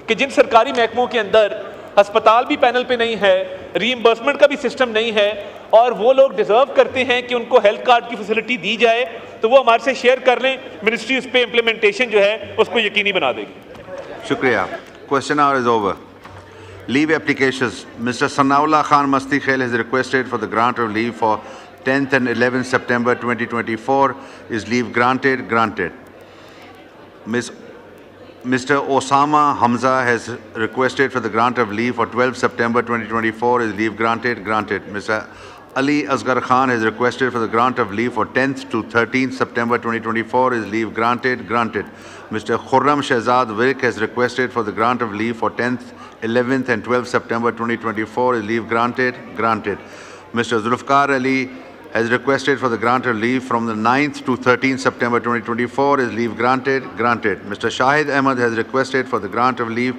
कि जिन सरकारी महकमों के अंदर अस्पताल भी पैनल पे नहीं है, रीइंबर्समेंट का भी सिस्टम नहीं है और वो लोग डिजर्व करते हैं कि उनको हेल्थ कार्ड की फैसिलिटी दी जाए, तो वो हमारे से शेयर कर लें। मिनिस्ट्री उस पर इम्प्लीमेंटेशन जो है उसको यकीनी बना देगी। शुक्रिया। Question our is over. Leave applications. Mr. Sanaullah Khan Masti Khail has requested for the grant of leave for 10th and 11th September 2024. Is leave granted? Granted. Mr. Osama Hamza has requested for the grant of leave for 12th September 2024. Is leave granted? Granted. Mr. Ali Asghar Khan has requested for the grant of leave for 10th to 13th September 2024. Is leave granted? Granted. Mr. Khurram Shehzad Virk has requested for the grant of leave for 10th, 11th and 12th September 2024. Is leave granted? Granted. Mr. Zulfikar Ali has requested for the grant of leave from the 9th to 13th September 2024. Is leave granted? Granted. Mr. Shahid Ahmed has requested for the grant of leave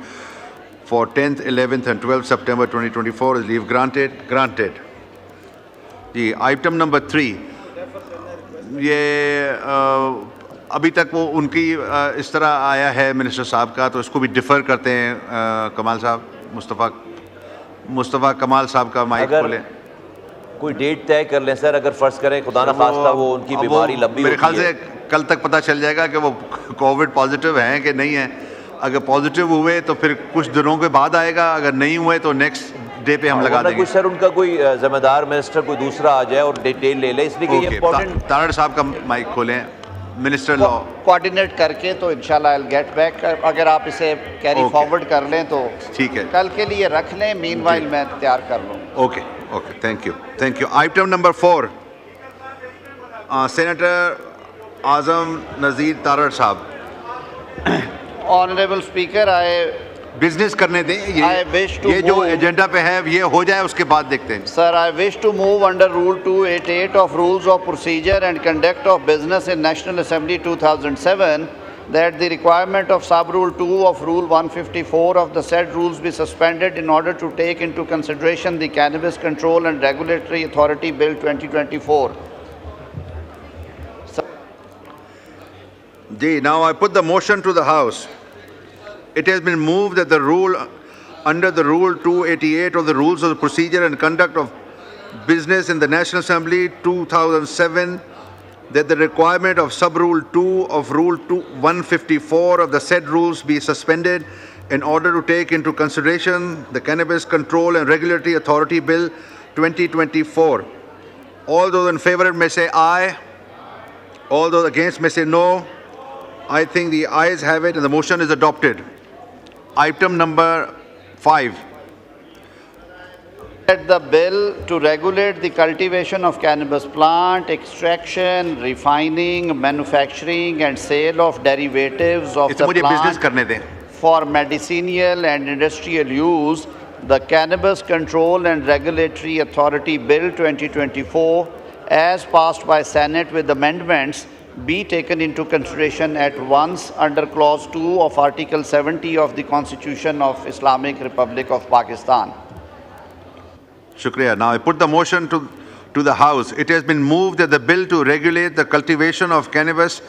for 10th, 11th and 12th September 2024. Is leave granted? Granted. जी, आइटम नंबर 3, ये अभी तक वो उनकी इस तरह आया है मिनिस्टर साहब का, तो इसको भी डिफ़र करते हैं। कमाल साहब, मुस्तफ़ा कमाल साहब का माइक खोलें। कोई डेट तय कर लें सर, अगर फ़र्ज़ करें खुदा न खास्ता वो उनकी बीमारी लंबी मेरे ख्याल होती है। से कल तक पता चल जाएगा कि वो कोविड पॉजिटिव हैं कि नहीं हैं। अगर पॉजिटिव हुए तो फिर कुछ दिनों के बाद आएगा, अगर नहीं हुए तो नेक्स्ट डे पे हम लगा देंगे। कोई सर उनका कोई जिम्मेदार मिनिस्टर कोई दूसरा आ जाए और डिटेल ले ले, इसलिए कि ये इम्पोर्टेंट। तारड़ साहब का माइक खोलें। मिनिस्टर लॉ कोऑर्डिनेट करके तो इंशाल्लाह आई विल गेट बैक। अगर आप इसे कैरी फॉरवर्ड कर लें तो ठीक है, कल के लिए रख लें। मीनवाइल मैं तैयार कर लूँ। Okay okay, thank you. Item number 4, senator Azam Nazir Tarar साहब। ऑनरेबल स्पीकर, बिजनेस करने दें, ये जो एजेंडा पे है ये हो जाए, उसके बाद देखते हैं। Sir, I wish to move under Rule 288 of Rules of Procedure and Conduct of Business in National Assembly 2007 that the requirement of Sub-Rule 2 of Rule 154 of the said rules be suspended in order to take into consideration the Cannabis Control and Regulatory Authority Bill 2024. Now I put the motion to the House. It has been moved that the rule under the Rule 288 of the Rules of the Procedure and Conduct of Business in the National Assembly 2007 that the requirement of Sub-Rule 2 of Rule 154 of the said rules be suspended in order to take into consideration the Cannabis Control and Regulatory Authority Bill 2024. All those in favor may say aye. All those against may say no. I think the ayes have it and the motion is adopted. Item number 5. The bill to regulate the cultivation of cannabis plant, extraction, refining, manufacturing and sale of derivatives of the plant for medicinal and industrial use, the Cannabis Control and Regulatory Authority Bill 2024, as passed by Senate with amendments, be taken into consideration at once under Clause 2 of Article 70 of the Constitution of Islamic Republic of Pakistan. Shukriya. Now I put the motion to the House. It has been moved that the bill to regulate the cultivation of cannabis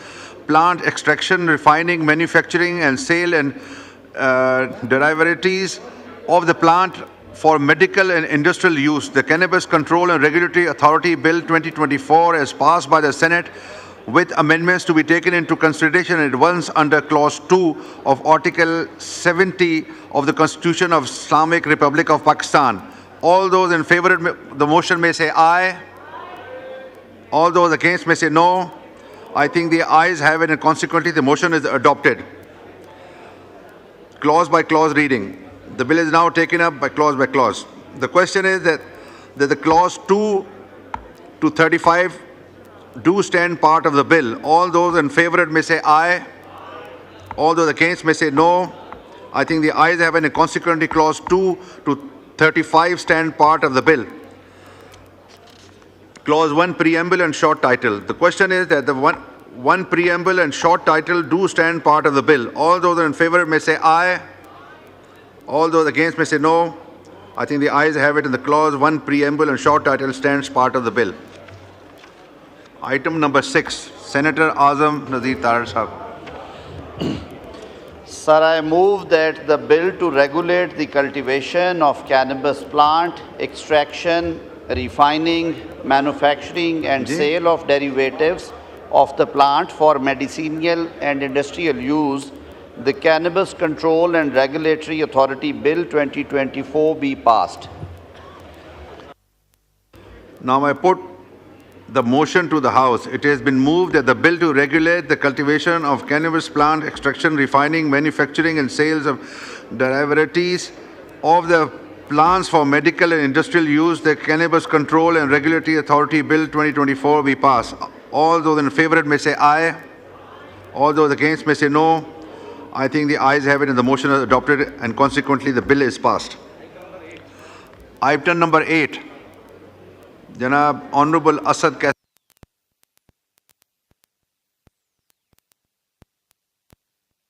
plant, extraction, refining, manufacturing and sale and derivatives of the plant for medical and industrial use, the Cannabis Control and Regulatory Authority Bill 2024, as passed by the Senate with amendments to be taken into consideration at once under Clause 2 of Article 70 of the Constitution of Islamic Republic of Pakistan. All those in favor of the motion may say aye. All those against may say no. I think the ayes have it and consequently the motion is adopted. Clause by clause reading. The bill is now taken up by clause. The question is that the clause 2 to 35 do stand part of the bill. All those in favor may say aye. All those against may say no. I think the ayes have it and consequently clause 2 to 35 stand part of the bill. Clause 1 preamble and short title. The question is that the one preamble and short title do stand part of the bill. All those in favor may say aye. All those against may say no. I think the ayes have it and the clause 1 preamble and short title stands part of the bill. Item number 6, Senator Azam Nazir Tarar Sahab. Sir, I move that the bill to regulate the cultivation of cannabis plant, extraction, refining, manufacturing and sale of derivatives of the plant for medicinal and industrial use, the Cannabis Control and Regulatory Authority Bill 2024 be passed. Now I put the motion to the House. It has been moved that the bill to regulate the cultivation of cannabis plant, extraction, refining, manufacturing and sales of derivatives of the plants for medical and industrial use, the Cannabis Control and Regulatory Authority Bill 2024 be passed. All those in favor may say aye. All those against may say no. I think the ayes have it and the motion is adopted and consequently the bill is passed. Item number 8. Janab Honorable Asad Kaisar